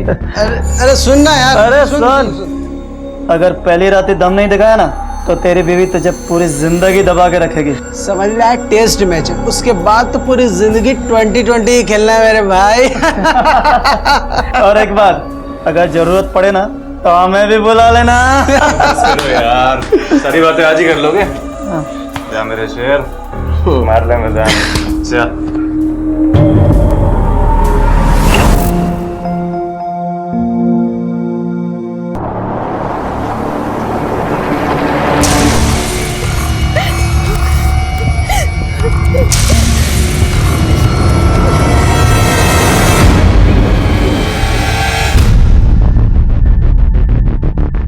अरे सुन ना यार। अरे सुन, अगर पहली रात ही दम नहीं दिखाया ना तो तेरी बीवी तुझे पूरी जिंदगी दबा के रखेगी। समझ लिया, टेस्ट मैच है, उसके बाद तो पूरी जिंदगी 2020 ही खेलना है मेरे भाई। और एक बात, अगर जरूरत पड़े ना तो हमें भी बुला लेना। चलो यार, सारी बातें आज ही कर लोगे। जा मेरे शेर, मार ले मजा। चल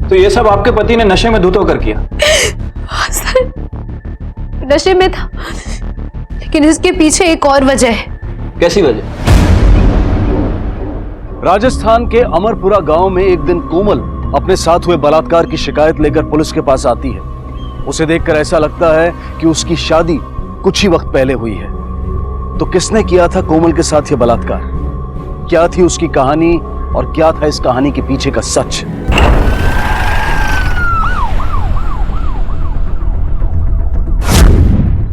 तो ये सब आपके पति ने नशे में धुत होकर किया? हाँ सर, नशे में था, लेकिन इसके पीछे एक और वजह है। कैसी वजह? राजस्थान के अमरपुरा गांव में एक दिन कोमल अपने साथ हुए बलात्कार की शिकायत लेकर पुलिस के पास आती है। उसे देखकर ऐसा लगता है कि उसकी शादी कुछ ही वक्त पहले हुई है। तो किसने किया था कोमल के साथ यह बलात्कार? क्या थी उसकी कहानी और क्या था इस कहानी के पीछे का सच?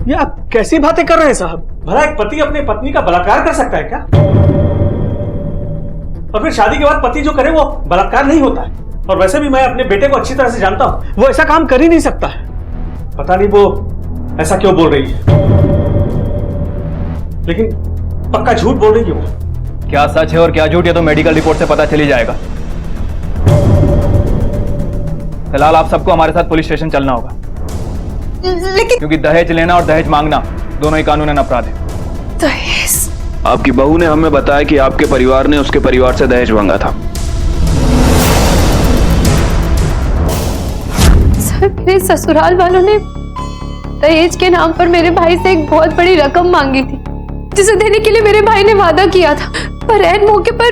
ये आप कैसी बातें कर रहे हैं साहब? भला एक पति अपनी पत्नी का बलात्कार कर सकता है क्या? और फिर शादी के बाद पति जो करे वो बलात्कार नहीं होता है। और वैसे भी मैं अपने बेटे को अच्छी तरह से जानता हूं, वो ऐसा काम कर ही नहीं सकता है। पता नहीं वो ऐसा क्यों बोल रही है, लेकिन पक्का झूठ बोल रही है वो। क्या सच है और क्या झूठ, ये तो मेडिकल रिपोर्ट से पता चली जाएगा। फिलहाल आप सबको हमारे साथ पुलिस स्टेशन चलना होगा, लेकिन क्योंकि दहेज लेना और दहेज मांगना दोनों ही कानूनन अपराध है। दहेज? आपकी बहू ने हमें बताया कि आपके परिवार ने उसके परिवार से दहेज मांगा था। सर, मेरे ससुराल वालों ने दहेज के नाम पर मेरे भाई से एक बहुत बड़ी रकम मांगी थी, जिसे देने के लिए मेरे भाई ने वादा किया था, पर ऐन मौके पर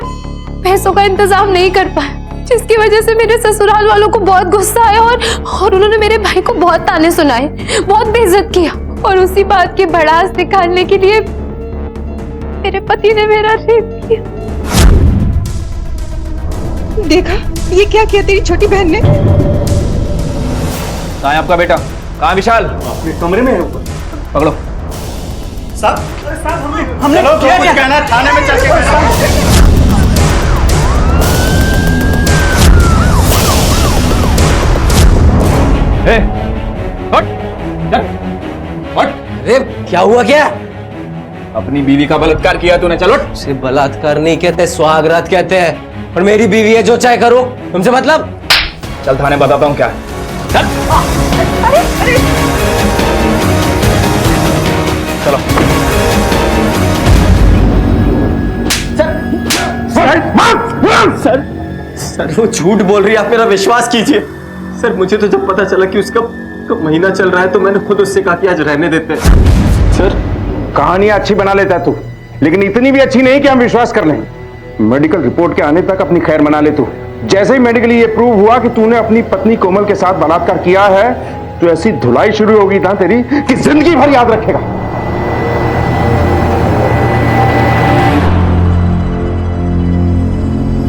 पैसों का इंतजाम नहीं कर पाया, जिसकी वजह से मेरे ससुराल वालों को बहुत गुस्सा आया और उन्होंने मेरे भाई को बहुत ताने सुनाए, बहुत बेइज्जत किया। और उसी बात की भड़ास दिखाने के लिए मेरे पति ने मेरा रेप किया। देखा ये क्या किया तेरी छोटी बहन ने? कहाँ है आपका बेटा? कहाँ है विशाल? अपने कमरे में है ऊपर। पकड़ो। साहब हमने किया क्या? कहना थाने में चल के अरे क्या हुआ क्या? अपनी बीवी का बलात्कार किया तूने, चलो। उसे बलात्कार नहीं कहते, सुहागरात कहते हैं। और मेरी बीवी है, जो चाहे करो, तुमसे मतलब? चल थाने बताता हूँ क्या है। चल। चलो। सर वो झूठ बोल रही है, आप मेरा विश्वास कीजिए। सर मुझे तो जब पता चला कि उसका महीना चल रहा है तो मैंने खुद उससे कहा कि आज रहने देते हैं। सर कहानियां अच्छी बना लेता है तू, लेकिन इतनी भी अच्छी नहीं कि हम विश्वास कर लें। मेडिकल रिपोर्ट के आने तक अपनी खैर मना ले तू। जैसे ही मेडिकली ये प्रूव हुआ कि तूने अपनी पत्नी कोमल के साथ बलात्कार किया है, तो ऐसी धुलाई शुरू होगी ना तेरी कि जिंदगी भर याद रखेगा।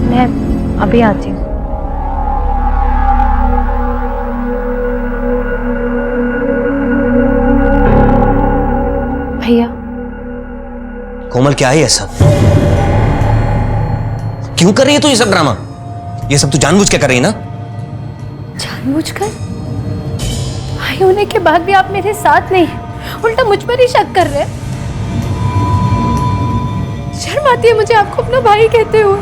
मैं अभी आती हूँ। भैया। कोमल क्या है ऐसा? क्यों कर रही है तू ये सब ड्रामा? ये सब तू जानबूझ के कर रही है ना? जानबूझकर? भाई होने के बाद भी आप मेरे साथ नहीं, उल्टा मुझ पर ही शक कर रहे हैं। शर्म आती है मुझे आपको अपना भाई कहते हुए।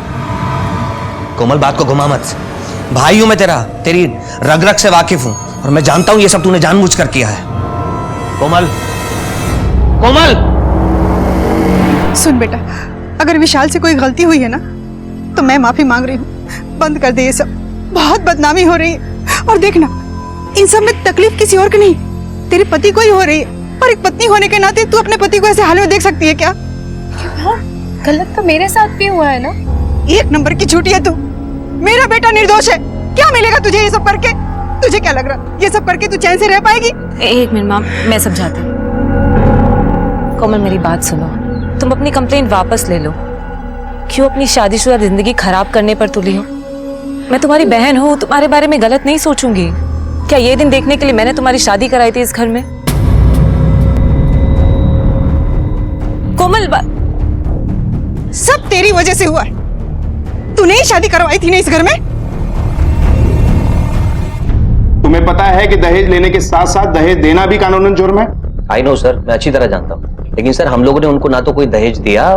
कोमल बात को घुमा मत। भाई हूं मैं तेरा, तेरी रग रग से वाकिफ हूं, और मैं जानता हूं ये सब तूने जानबूझ कर किया है। कोमल, कोमल! सुन बेटा, अगर विशाल से कोई गलती हुई है ना तो मैं माफी मांग रही हूँ। बंद कर दे ये सब, बहुत बदनामी हो रही है। और देखना, इन सब में तकलीफ किसी और की नहीं, तेरे पति को ही हो रही है। और एक पत्नी होने के नाते तू अपने पति को ऐसे हाल में देख सकती है क्या? गलत तो मेरे साथ भी हुआ है ना। एक नंबर की झूठी है तू। मेरा बेटा निर्दोष है। क्या मिलेगा तुझे ये सब करके? तुझे क्या लग रहा ये सब करके तू चैन से रह पाएगी? एक मिनट माँ, मैं समझाती हूँ। कोमल मेरी बात सुनो, तुम अपनी कंप्लेंट वापस ले लो। क्यों अपनी शादीशुदा जिंदगी खराब करने पर तुली हो? मैं तुम्हारी बहन हूँ, तुम्हारे बारे में गलत नहीं सोचूंगी। क्या ये दिन देखने के लिए मैंने तुम्हारी शादी कराई थी इस घर में? कोमल, सब तेरी वजह से हुआ है। तूने ही शादी करवाई थी ना इस घर में। तुम्हें पता है कि दहेज लेने के साथ साथ दहेज देना भी कानूनन जुर्म है? आई नो सर, मैं अच्छी तरह जानता हूँ, लेकिन सर हम लोगों ने उनको ना तो कोई दहेज दिया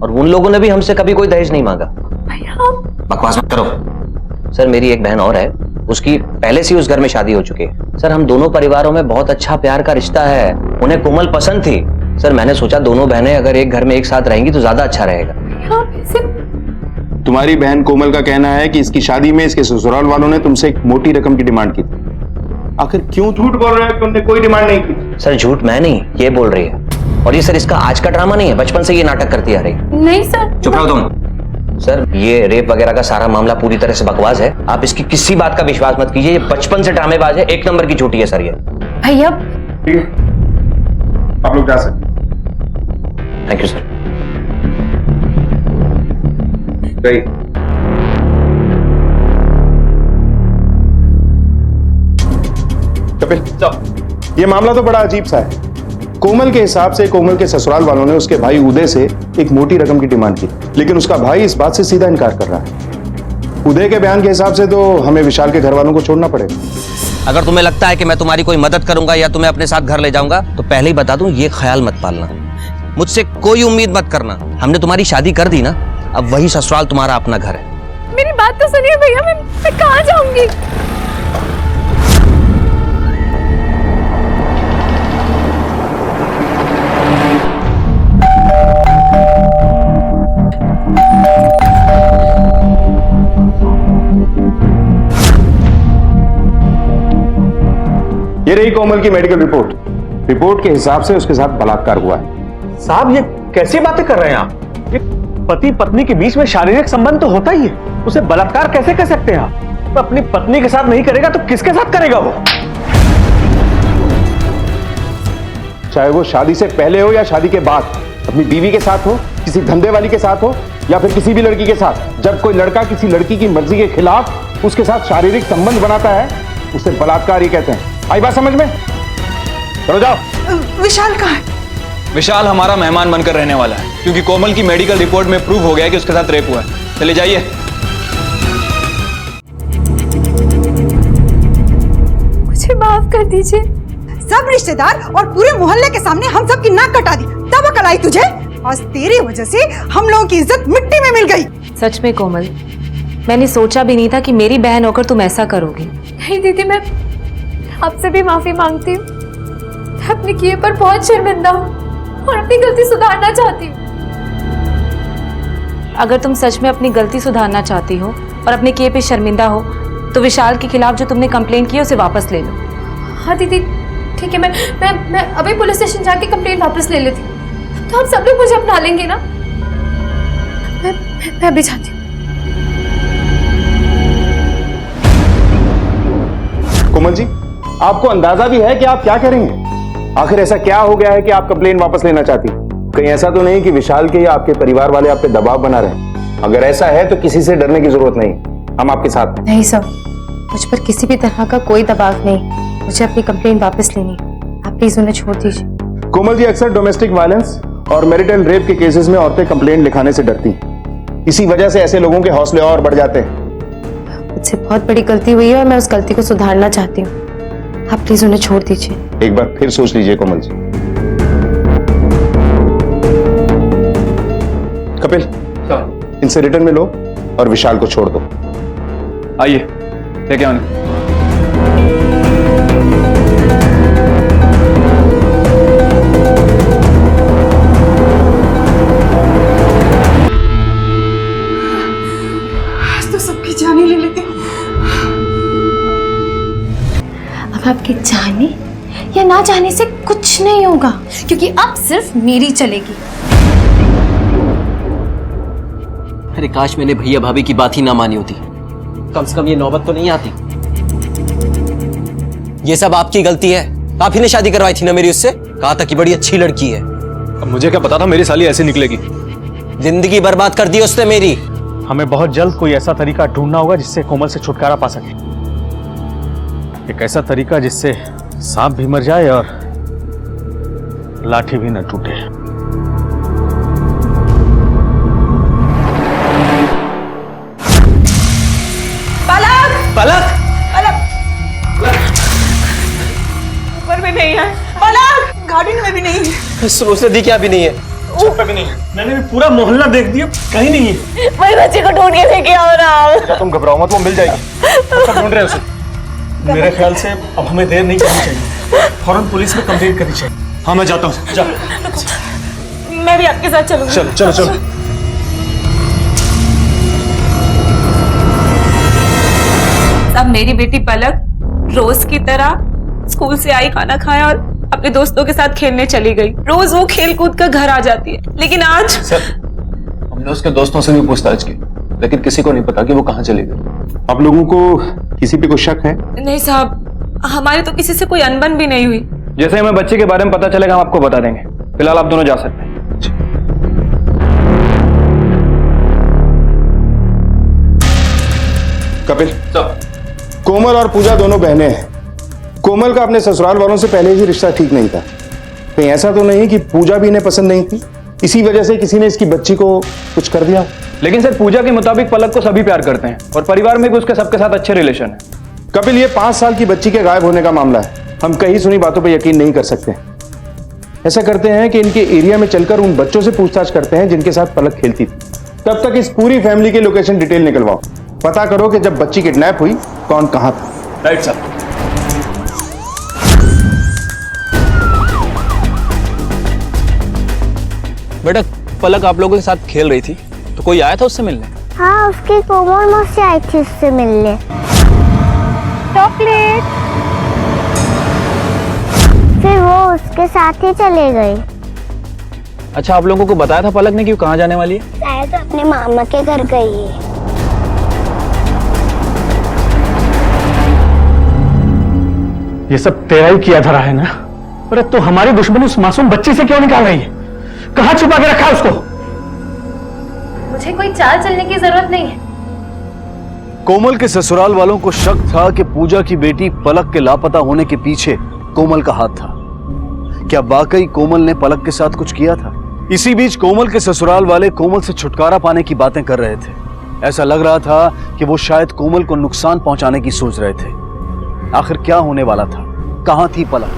और उन लोगों ने भी हमसे कभी कोई दहेज नहीं मांगा। बकवास मत करो सर, मेरी एक बहन और है, उसकी पहले से उस घर में शादी हो चुकी है। सर हम दोनों परिवारों में बहुत अच्छा प्यार का रिश्ता है, उन्हें कोमल पसंद थी। सर मैंने सोचा दोनों बहनें अगर एक घर में एक साथ रहेंगी तो ज्यादा अच्छा रहेगा। तुम्हारी बहन कोमल का कहना है कि इसकी शादी में इसके ससुराल वालों ने तुमसे एक मोटी रकम की डिमांड की थी। आखिर क्यों झूठ बोल रहे हो कि उन्होंने कोई डिमांड नहीं की? सर झूठ मैं नहीं, ये बोल रही है। और ये सर इसका आज का ड्रामा नहीं है, बचपन से ये नाटक करती आ रही। नहीं सर। चुप रहो तुम। सर ये रेप वगैरह का सारा मामला पूरी तरह से बकवास है, आप इसकी किसी बात का विश्वास मत कीजिए। ये बचपन से ड्रामेबाज है, एक नंबर की झूठी है सर ये। भैया ठीक है, आप लोग जा सकते। Thank you sir. कपिल, ये मामला तो बड़ा अजीब सा है। कोमल के हिसाब से कोमल के ससुराल वालों ने उसके भाई उदय से एक मोटी रकम की डिमांड की, लेकिन उसका भाई इस बात से सीधा इनकार कर रहा है। उदय के बयान के हिसाब से तो हमें विशाल के घर वालों को छोड़ना पड़ेगा। अगर तुम्हें लगता है कि मैं तुम्हारी कोई मदद करूंगा या तुम्हें अपने साथ घर ले जाऊंगा तो पहले ही बता दूं, ये ख्याल मत पालना। मुझसे कोई उम्मीद मत करना, हमने तुम्हारी शादी कर दी ना, अब वही ससुराल तुम्हारा अपना घर है। मेरी बात तो सुनिए भैया, मैं कहाँ जाऊंगी? ये रही कोमल की मेडिकल रिपोर्ट के हिसाब से उसके साथ बलात्कार हुआ है। साहब ये कैसी बातें कर रहे हैं आप? एक पति पत्नी के बीच में शारीरिक संबंध तो होता ही है, उसे बलात्कार कैसे कर सकते हैं आप? अपनी पत्नी के साथ नहीं करेगा तो किसके साथ करेगा वो? चाहे वो शादी से पहले हो या शादी के बाद, अपनी बीवी के साथ हो, किसी धंधे वाली के साथ हो या फिर किसी भी लड़की के साथ, जब कोई लड़का किसी लड़की की मर्जी के खिलाफ उसके साथ शारीरिक संबंध बनाता है उसे बलात्कार ही कहते हैं। आई बात समझ में? चलो जाओ। विशाल कहाँ है? विशाल हमारा मेहमान बनकर रहने वाला है, क्योंकि कोमल की मेडिकल रिपोर्ट में प्रूव हो गया है कि उसके साथ रेप हुआ है। चले जाइए। मुझे माफ कर दीजिए। सब रिश्तेदार और पूरे मोहल्ले के सामने हम सब की नाक कटा दी, तब अकल आई तुझे? आज तेरी वजह से हम लोगों की इज्जत मिट्टी में मिल गई। सच में कोमल, मैंने सोचा भी नहीं था कि मेरी बहन होकर तुम ऐसा करोगी। नहीं दीदी, मैं आपसे भी माफी मांगती हूँ। मैं अपने किए पर बहुत शर्मिंदा हूँ और अपनी गलती सुधारना चाहती हूँ। अगर तुम सच में अपनी गलती सुधारना चाहती हो और अपने किए पे शर्मिंदा हो तो विशाल के खिलाफ जो तुमने कंप्लेंट की है उसे वापस ले लो। हाँ दीदी ठीक है, मैं अभी पुलिस स्टेशन जाके कंप्लेंट वापस ले लेती हूँ, तो आप सब लोग मुझे अपना लेंगे ना? मैं अभी जाती हूँ। कोमल जी, आपको अंदाजा भी है कि आप क्या करेंगे? आखिर ऐसा क्या हो गया है कि आप कंप्लेन वापस लेना चाहती? कहीं ऐसा तो नहीं कि विशाल के या आपके परिवार वाले आप पे दबाव बना रहे हैं? अगर ऐसा है तो किसी से डरने की जरूरत नहीं, हम आपके साथ हैं। नहीं सर, मुझ पर किसी भी तरह का कोई दबाव नहीं। मुझे अपनी कंप्लेंट वापस लेनी, आप प्लीज उन्हें छोड़ दीजिए। कोमल जी, अक्सर डोमेस्टिक वायलेंस और मैरिटल रेप के केसेस में औरतें कंप्लेंट लिखाने से डरती हैं। इसी वजह से ऐसे लोगों के हौसले और बढ़ जाते हैं। मुझसे बहुत बड़ी गलती हुई है और मैं उस गलती को सुधारना चाहती हूँ। आप प्लीज उन्हें छोड़ दीजिए। एक बार फिर सोच लीजिए कोमल जी। कपिल, इनसे रिटर्न में लो और विशाल को छोड़ दो। आइए लेके आने। तो सबकी जाने ले लेते। अब आपके जाने या ना जाने से कुछ नहीं होगा, क्योंकि अब सिर्फ मेरी चलेगी। अरे काश मैंने भैया भाभी की बात ही ना मानी होती, कम से कम ये नौबत तो नहीं आती। ये सब आपकी गलती है, आप ही ने शादी करवाई थी ना मेरी उससे। कहा था कि बड़ी अच्छी लड़की है। अब मुझे क्या पता था मेरी साली ऐसे निकलेगी। जिंदगी बर्बाद कर दी उसने मेरी। हमें बहुत जल्द कोई ऐसा तरीका ढूंढना होगा जिससे कोमल से छुटकारा पा सके। एक ऐसा तरीका जिससे सांप भी मर जाए और लाठी भी न टूटे। पलक पलक ऊपर में नहीं है, पलक गार्डन में भी नहीं है, उसने दी क्या भी नहीं है, ऊपर भी नहीं है। मैंने भी पूरा मोहल्ला देख दिया, कहीं नहीं है। वही बच्चे को ढूंढ के लेके आओ ना। तुम घबराओ मत, वो मिल जाएगी। तो ढूंढ रहे हैं उसे। मेरे ख्याल से अब हमें देर नहीं करनी चाहिए, फौरन पुलिस में कंप्लेंट करनी चाहिए। हाँ मैं जाता हूँ। जा। मैं भी आपके साथ चलूंगी। चलो चलो चलो। अब मेरी बेटी पलक रोज की तरह स्कूल से आई, खाना खाया और अपने दोस्तों के साथ खेलने चली गई। रोज वो खेल कूद कर घर आ जाती है, लेकिन आज सर हमने उसके दोस्तों से भी पूछताछ की, लेकिन किसी को नहीं पता कि वो कहाँ चली गई। आप लोगों को किसी पे कोई शक है? नहीं साहब, हमारे तो किसी से कोई अनबन भी नहीं हुई। जैसे हमें बच्चे के बारे में पता चलेगा हम आपको बता देंगे। फिलहाल आप दोनों जा सकते हैं। कपिल, कोमल और पूजा दोनों बहनें हैं। कोमल का अपने ससुराल वालों से पहले ही रिश्ता ठीक नहीं था। कहीं ऐसा तो नहीं कि पूजा भी इन्हें पसंद नहीं थी, इसी वजह से किसी ने इसकी बच्ची को कुछ कर दिया? लेकिन सर पूजा के मुताबिक पलक को सभी प्यार करते हैं और परिवार में भी उसके सबके साथ अच्छे रिलेशन है। कपिल, ये 5 साल की बच्ची के गायब होने का मामला है। हम कहीं सुनी बातों पर यकीन नहीं कर सकते। ऐसा करते हैं कि इनके एरिया में चलकर उन बच्चों से पूछताछ करते हैं जिनके साथ पलक खेलती थी। तब तक इस पूरी फैमिली की लोकेशन डिटेल निकलवाओ, पता करो कि जब बच्ची किडनैप हुई कौन कहां था। Right sir. बेटा पलक आप लोगों के साथ खेल रही थी तो कोई आया था उससे मिलने? हाँ, उसकी कोमल मौसी आई थी उससे मिलने। चॉकलेट। फिर वो उसके साथ ही चले गई। अच्छा, आप लोगों को बताया था पलक ने कि वो कहाँ जाने वाली है? शायद अपने मामा के घर गई है। ये सब तेरा ही किया धरा है ना? अरे तो हमारी दुश्मनी उस मासूम बच्चे से क्यों निकाल रही है? कहाँ छुपा के रखा है उसको? मुझे कोई चाल चलने की जरूरत नहीं है। कोमल के ससुराल वालों को शक था कि पूजा की बेटी पलक के लापता होने के पीछे कोमल का हाथ था। क्या वाकई कोमल ने पलक के साथ कुछ किया था? इसी बीच कोमल के ससुराल वाले कोमल से छुटकारा पाने की बातें कर रहे थे। ऐसा लग रहा था कि वो शायद कोमल को नुकसान पहुंचाने की सोच रहे थे। आखिर क्या होने वाला था? कहां थी पलक?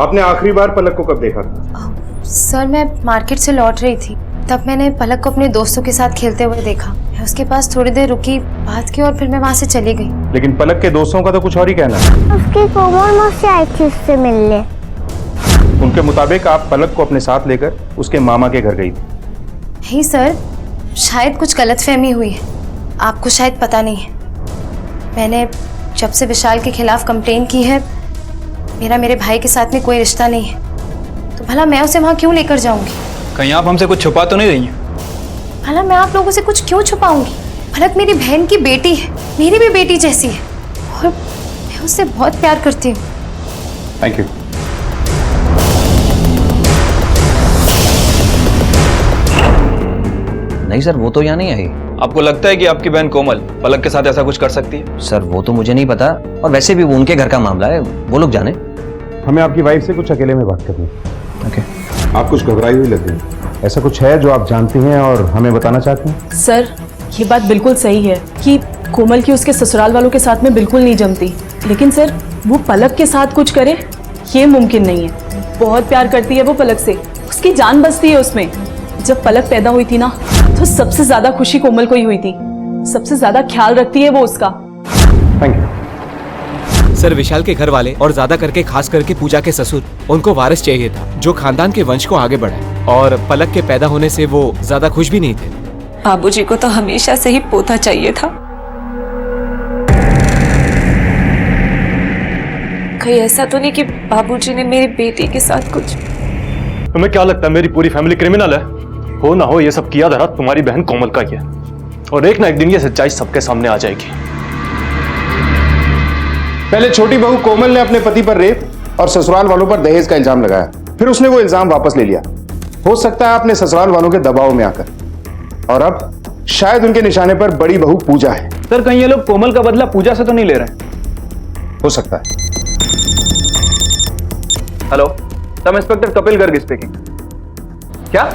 आपने आखिरी बार पलक को कब देखा था? सर मैं मार्केट से लौट रही थी, तब मैंने पलक को अपने दोस्तों के साथ खेलते हुए देखा। मैं उसके पास थोड़ी देर रुकी, बात की और फिर मैं वहां से चली गई। लेकिन पलक के दोस्तों का तो कुछ और ही कहना है। उसकी कोमल मौसी आई थी उससे मिलने। उनके मुताबिक आप पलक को अपने साथ लेकर उसके मामा के घर गई थी। नहीं सर, शायद कुछ गलतफहमी हुई है, आपको शायद पता नहीं है। मैंने जब से विशाल के खिलाफ कंप्लेन की है, मेरा मेरे भाई के साथ में कोई रिश्ता नहीं है, तो भला मैं उसे वहां क्यों लेकर जाऊंगी? कहीं आप हमसे कुछ छुपा तो नहीं रही हैं? भला मैं आप लोगों से कुछ क्यों छुपाऊंगी? पलक मेरी बहन की बेटी है, मेरी भी बेटी जैसी है, और मैं उससे बहुत प्यार करती हूँ। Thank you. नहीं सर, वो तो यहाँ नहीं आई। आपको लगता है कि आपकी बहन कोमल पलक के साथ ऐसा कुछ कर सकती है? सर वो तो मुझे नहीं पता, और वैसे भी वो उनके घर का मामला है, वो लोग जाने। हमें आपकी वाइफ से कुछ अकेले में बात करनी है। ओके। आप कुछ घबराई हुई लग रही। ऐसा कुछ है जो आप जानती हैं और हमें बताना चाहती हैं? सर ये बात बिल्कुल सही है कि कोमल की उसके ससुराल वालों के साथ में बिल्कुल नहीं जमती, लेकिन सर वो पलक के साथ कुछ करे ये मुमकिन नहीं है। बहुत प्यार करती है वो पलक से, उसकी जान बसती है उसमें। जब पलक पैदा हुई थी ना, तो सबसे ज्यादा खुशी कोमल को ही हुई थी, सबसे ज्यादा ख्याल रखती है वो उसका। Thank you. सर विशाल के घर वाले और ज्यादा करके खास करके पूजा के ससुर, उनको वारिस चाहिए था जो खानदान के वंश को आगे बढ़ाए, और पलक के पैदा होने से वो ज्यादा खुश भी नहीं थे। बाबूजी को तो हमेशा से ही पोता चाहिए था। कहीं ऐसा तो नहीं कि बाबूजी ने मेरी बेटी के साथ कुछ? तुम्हें क्या लगता है मेरी पूरी फैमिली क्रिमिनल है? हो ना हो ये सब किया धरा तुम्हारी बहन कोमल का ही है, और एक ना एक दिन ये सच्चाई सबके सामने आ जाएगी। पहले छोटी बहू कोमल ने अपने पति पर रेप और ससुराल वालों पर दहेज का इल्जाम लगाया, फिर उसने वो इल्जाम वापस ले लिया। हो सकता है अपने ससुराल वालों के दबाव में आकर, और अब शायद उनके निशाने पर बड़ी बहू पूजा है। सर कहीं ये लोग कोमल का बदला पूजा से तो नहीं ले रहे? हो सकता है। Hello, sub inspector Kapil Garg speaking. क्या?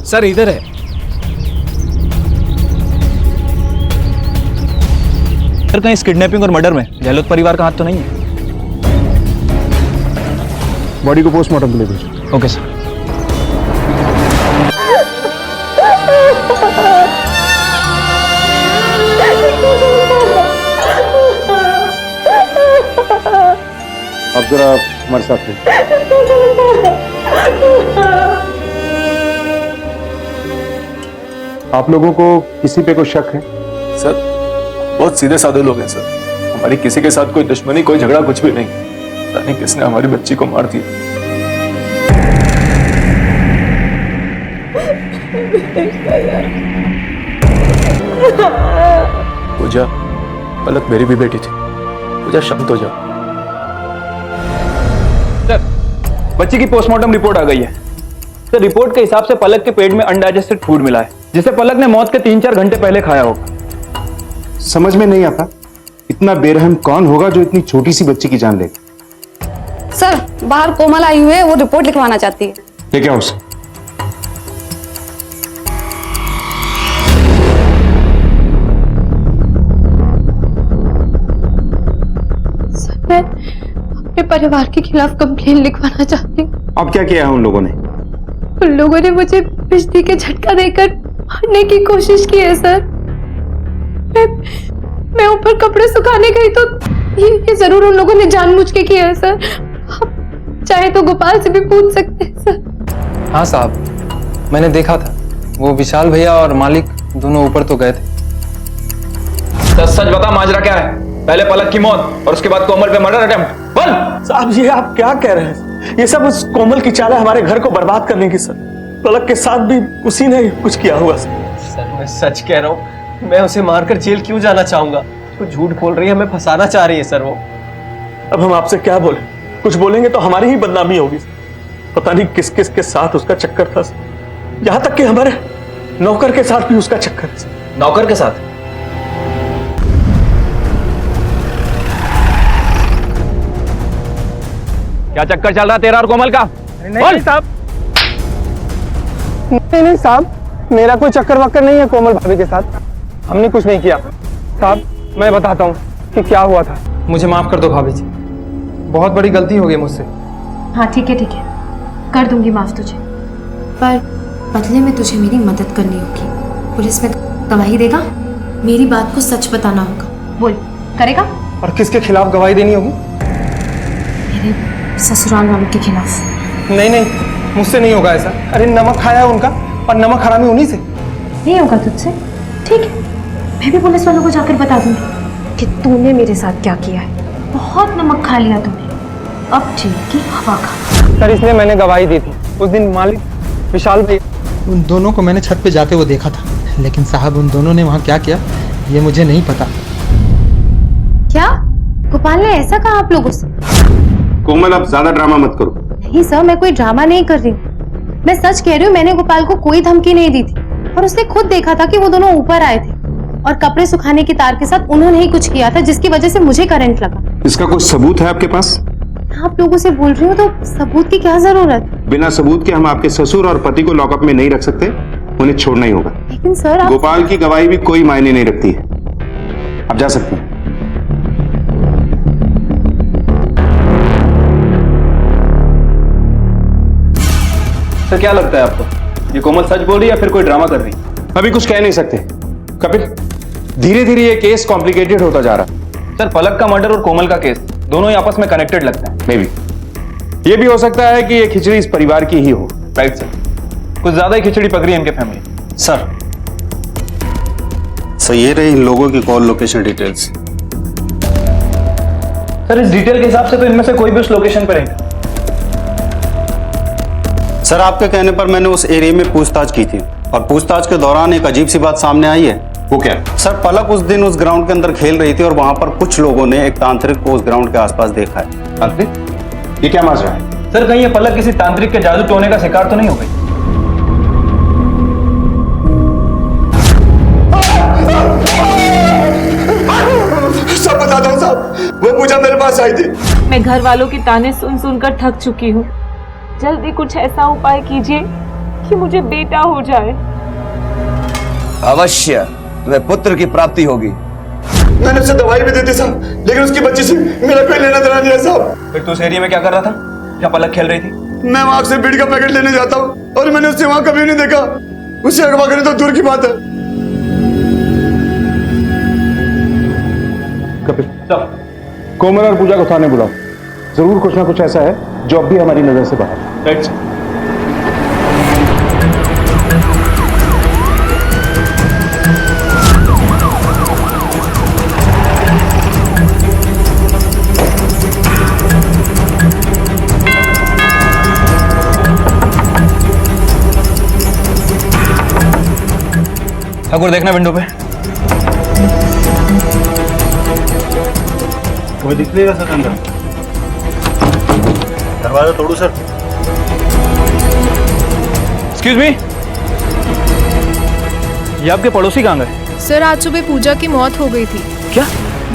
सर इधर है। सर कहीं इस किडनैपिंग और मर्डर में गहलोत परिवार का हाथ तो नहीं है? बॉडी को पोस्टमार्टम के लिए भेजो। Okay sir. अब जरा हमारे साथ रहिए। आप लोगों को किसी पे कोई शक है? सर बहुत सीधे साधे लोग हैं सर, हमारी किसी के साथ कोई दुश्मनी, कोई झगड़ा कुछ भी नहीं। पता नहीं किसने हमारी बच्ची को मार दिया। पूजा, पलक मेरी भी बेटी थी। पूजा शांत हो जाओ। सर बच्ची की पोस्टमार्टम रिपोर्ट आ गई है। सर रिपोर्ट के हिसाब से पलक के पेट में अनडाइजेस्टेड फूड मिला है, जिसे पलक ने मौत के 3-4 घंटे पहले खाया होगा। समझ में नहीं आता, इतना बेरहम कौन होगा जो इतनी छोटी सी बच्ची की जान लेगा। सर बाहर कोमल आई हुई है, वो रिपोर्ट लिखवाना चाहती है। ये क्या उसे? मैं अपने परिवार के खिलाफ कंप्लेन लिखवाना चाहती हूँ। अब क्या किया है उन लोगों ने? उन लोगों ने मुझे बिजली के झटका देकर मारने की कोशिश की है सर। मैं ऊपर कपड़े सुखाने गई तो ये जरूर उन लोगों ने जानबूझ के किया है सर। आप चाहे तो गोपाल से भी पूछ सकते हैं सर। हाँ साहब, मैंने देखा था, वो विशाल भैया और मालिक दोनों ऊपर तो गए थे। सच बता माजरा क्या है? पहले पलक की मौत और उसके बाद कोमल पे मर्डर अटेम्प्ट। बोल। साहब ये आप क्या कह रहे हैं? ये सब उस कोमल की चाल है हमारे घर को बर्बाद करने की सर। पलक के साथ भी उसी ने कुछ किया हुआ सर मैं सच कह रहा हूँ, मैं उसे मारकर जेल क्यों जाना चाहूंगा? वो झूठ बोल रही है, हमें फंसाना चाह रही है सर वो। अब हम आपसे क्या बोले? कुछ बोलेंगे तो हमारी ही बदनामी होगी। पता नहीं किस किस के साथ उसका चक्कर था, यहां तक कि हमारे नौकर के साथ भी उसका चक्कर है। नौकर के साथ? क्या चक्कर चल रहा तेरा और कोमल का? नहीं साहब, नहीं साहब, मेरा कोई चक्कर वक्कर नहीं है कोमल भाभी के साथ। हमने कुछ नहीं किया साहब। मैं बताता हूँ कि क्या हुआ था। मुझे माफ कर दो भाभी जी, बहुत बड़ी गलती हो गई मुझसे। हाँ ठीक है, कर दूंगी माफ तुझे, पर बदले में तुझे मेरी मदद करनी होगी। पुलिस में गवाही देगा, मेरी बात को सच बताना होगा। बोल, करेगा? और किसके खिलाफ गवाही देनी होगी? मेरे ससुराल वालों के खिलाफ। नहीं, मुझसे नहीं होगा ऐसा। अरे नमक खाया है उनका, और नमक हरामी उन्हीं से। नहीं होगा तुझसे? ठीक है, मैं भी पुलिस वालों को जाकर बता दूंगी कि तूने मेरे साथ क्या किया है। बहुत नमक खा लिया तूने, अब जेल की हवा खा। सर इसलिए मैंने गवाही दी थी। उस दिन मालिक विशाल भैया, उन दोनों को मैंने छत पे जाते हुए देखा था, लेकिन साहब उन दोनों ने वहाँ क्या किया ये मुझे नहीं पता। क्या गोपाल ने ऐसा कहा आप लोगों से? कोमल अब ज्यादा ड्रामा मत करो। नहीं सर, मैं कोई ड्रामा नहीं कर रही हूँ, मैं सच कह रही हूँ। मैंने गोपाल को कोई धमकी नहीं दी थी, और उसने खुद देखा था कि वो दोनों ऊपर आए थे और कपड़े सुखाने की तार के साथ उन्होंने ही कुछ किया था, जिसकी वजह से मुझे करंट लगा। इसका कोई सबूत है आपके पास? आप लोगों से बोल रही हूँ तो सबूत की क्या जरूरत? बिना सबूत के हम आपके ससुर और पति को लॉकअप में नहीं रख सकते, उन्हें छोड़ना ही होगा। लेकिन सर आप... गोपाल की गवाही भी कोई मायने नहीं रखती है, आप जा सकते हैं। सर क्या लगता है आपको, ये कोमल सच बोल रही है या फिर कोई ड्रामा कर रही है? अभी कुछ कह नहीं सकते कपिल, धीरे धीरे ये केस कॉम्प्लिकेटेड होता जा रहा है। सर पलक का मर्डर और कोमल का केस दोनों ही आपस में कनेक्टेड लगते हैं। मे बी ये भी हो सकता है कि ये खिचड़ी इस परिवार की ही हो। राइट सर, कुछ ज्यादा ही खिचड़ी पक रही है इनके फैमिली। सर ये रही इन लोगों की कॉल लोकेशन डिटेल्स। सर इस डिटेल के हिसाब से तो इनमें से कोई भी उस लोकेशन पर रहेगा। सर आपके कहने पर मैंने उस एरिया में पूछताछ की थी, और पूछताछ के दौरान एक अजीब सी बात सामने आई है वो क्या? सर पलक उस दिन उस ग्राउंड के अंदर खेल रही थी और वहां पर कुछ लोगों ने एक तांत्रिक को उस ग्राउंड के आसपास देखा है। तांत्रिक? ये क्या माजरा है? सर कहीं ये पलक किसी तांत्रिक के जादू टोने का शिकार तो नहीं हो गई? सब बता दो साहब, वो पूजा मेरे पास आई थी। मैं घर वालों की ताने सुन सुनकर थक चुकी हूँ। जल्दी कुछ ऐसा उपाय कीजिए कि मुझे बेटा हो जाए। अवश्य तुम्हें पुत्र की प्राप्ति होगी। मैंने उसे दवाई भी दी थी साहब, लेकिन उसकी बच्ची से मेरा कोई लेना देना नहीं है साहब। फिर तू उस एरिया में क्या कर रहा था जहाँ पलक खेल रही थी? मैं वहां से बीड़ी का पैकेट लेने जाता हूँ और मैंने उससे वहां कभी नहीं देखा। उसे अगवा करे तो दूर की बात है। कपिल, कोमल और पूजा को थाने बुलाओ। जरूर कुछ ना कुछ ऐसा है जो अब भी हमारी नजर से बाहर है। राइट। ठाकुर देखना विंडो पे। कोई दिख नहीं रहा सर अंदर। दरवाजा तोड़ू सर। एक्सक्यूज मी, ये आपके पड़ोसी कहाँ गए? सर आज सुबह पूजा की मौत हो गई थी। क्या?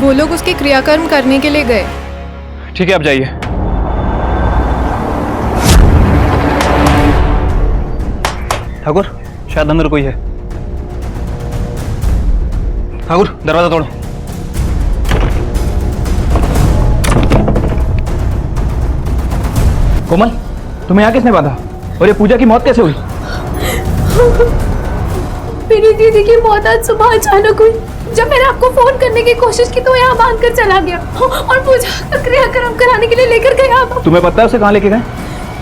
वो लोग उसके क्रियाकर्म करने के लिए गए। ठीक है आप जाइए। ठाकुर शायद अंदर कोई है। ठाकुर दरवाजा तोड़ो। कोमल तुम्हें यहाँ किसने बांधा और ये पूजा की मौत कैसे हुई? मेरी दीदी की मौत आज सुबह अचानक हुई। जब मैंने आपको फोन करने की कोशिश की तो यहाँ बांध कर चला गया और पूजा का क्रियाक्रम कराने के लिए लेकर गया आप। तुम्हें पता है उसे कहाँ लेके गए?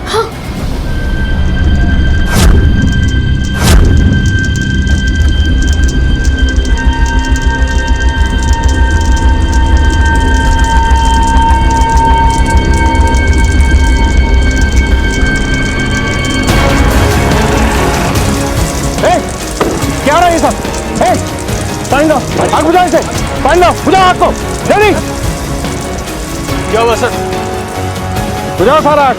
हाँ। क्या रहा है ये सब? पानी लो, आग बुझाओ इसे। पानी लो, बुझाओ आग को, जल्दी। क्या हुआ सर? बुझाओ सारा आग।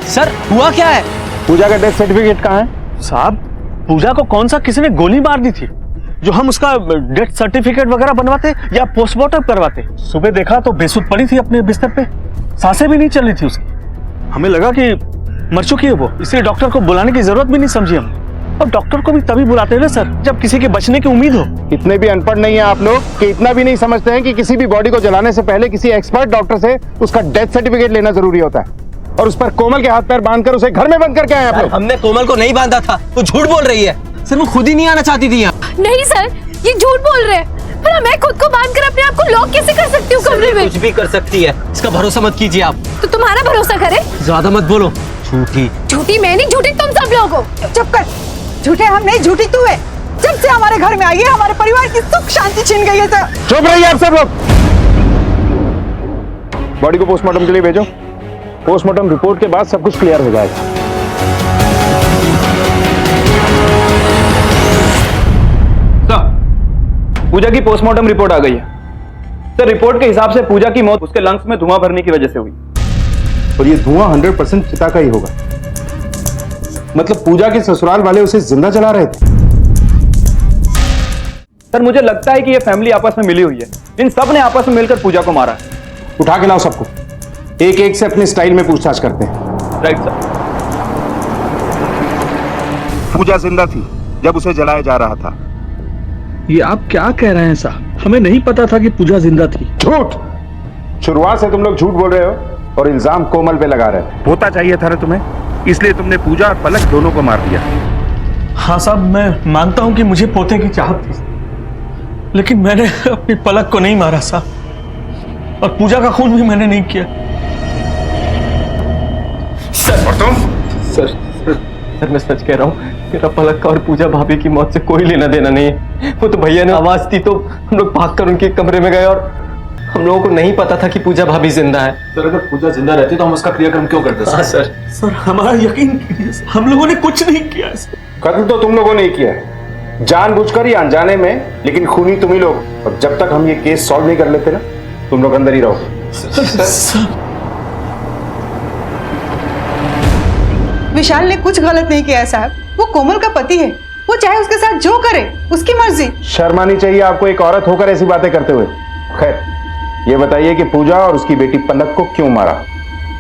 सर हुआ क्या है? पूजा का डेथ सर्टिफिकेट कहाँ है? साहब पूजा को कौन सा किसी ने गोली मार दी थी जो हम उसका डेथ सर्टिफिकेट वगैरह बनवाते या पोस्टमार्टम करवाते? सुबह देखा तो बेसुध पड़ी थी अपने बिस्तर पे, सांसें भी नहीं चल रही थी उसकी। हमें लगा कि मर चुकी है वो, इसलिए डॉक्टर को बुलाने की जरूरत भी नहीं समझी हम। और डॉक्टर को भी तभी बुलाते हैं ना सर जब किसी के बचने की उम्मीद हो। इतने भी अनपढ़ नहीं है आप लोग कि इतना भी नहीं समझते हैं कि किसी भी बॉडी को जलाने से पहले किसी एक्सपर्ट डॉक्टर से उसका डेथ सर्टिफिकेट लेना जरूरी होता है। और उस पर कोमल के हाथ पैर बांधकर उसे घर में बंद करके आए आप लोग। हमने कोमल को नहीं बांधा था, वो झूठ बोल रही है। सर वो खुद ही नहीं आना चाहती थी यहाँ। नहीं सर ये झूठ बोल रहे हैं। पर मैं खुद को बांध कर अपने आप को लॉक कैसे कर सकती हूँ कमरे में? कुछ भी कर सकती है, इसका भरोसा मत कीजिए आप। तो तुम्हारा भरोसा करे? ज्यादा मत बोलो। झूठी झूठी मैं नहीं, झूठी तुम सब लोग हो। चुप कर। झूठे हम नहीं, झूठी तू है। जब से हमारे घर में आई है हमारे परिवार की सुख शांति छिन गई है सर। चुप रहिए आप सब लोग। बॉडी को पोस्टमार्टम के लिए भेजो। पोस्टमार्टम रिपोर्ट के बाद सब कुछ क्लियर हो जाएगा। पूजा की पोस्टमार्टम रिपोर्ट आ गई है सर। रिपोर्ट के हिसाब से पूजा की मौत उसके लंग्स में धुआं भरने की वजह से हुई। और ये धुआं 100% चिता का ही होगा। मतलब पूजा के ससुराल वाले उसे जिंदा जला रहे थे। सर मुझे लगता है कि ये फैमिली आपस में मिली हुई है। इन सब ने आपस में मिलकर पूजा को मारा है। उठा के लाओ सबको, एक एक से अपने स्टाइल में पूछताछ करते हैं। Right sir. पूजा जिंदा थी जब उसे जलाया जा रहा था। ये आप क्या कह रहे हैं साहब? हमें नहीं पता था कि पूजा जिंदा थी। झूठ। शुरुआत से तुम लोग झूठ बोल रहे हो और इल्जाम कोमल पे लगा रहे हो। होता चाहिए था ना तुम्हें, इसलिए तुमने पूजा और पलक दोनों को मार दिया। हाँ साहब मैं मानता हूँ कि मुझे पोते की चाहत थी, लेकिन मैंने अपनी पलक को नहीं मारा साहब, और पूजा का खून भी मैंने नहीं किया। सर और तुम? सर मैं सच कह रहा हूँ, मेरा पलक का और पूजा भाभी की मौत से कोई लेना देना नहीं है। वो तो भैया ने आवाज दी तो हम लोग भागकर उनके कमरे में गए और हम लोगों को नहीं पता था कि पूजा भाभी जिंदा है। सर अगर पूजा जिंदा रहती तो हम उसका क्रियाक्रम क्यों करते? हाँ सर। सर हमारा यकीन कीजिए, हम लोगों ने कुछ नहीं किया। कत्ल तो तुम लोगों ने ही किया, जानबूझकर या अनजाने में, लेकिन खूनी तुम ही लोग। और जब तक हम ये केस सॉल्व नहीं कर लेते ना, तुम लोग अंदर ही रहो। विशाल ने कुछ गलत नहीं किया है साहब, वो कोमल का पति है, वो चाहे उसके साथ जो करे उसकी मर्जी। शर्म आनी चाहिए आपको एक औरत होकर ऐसी बातें करते हुए। खैर, ये बताइए कि पूजा और उसकी बेटी पलक को क्यों मारा?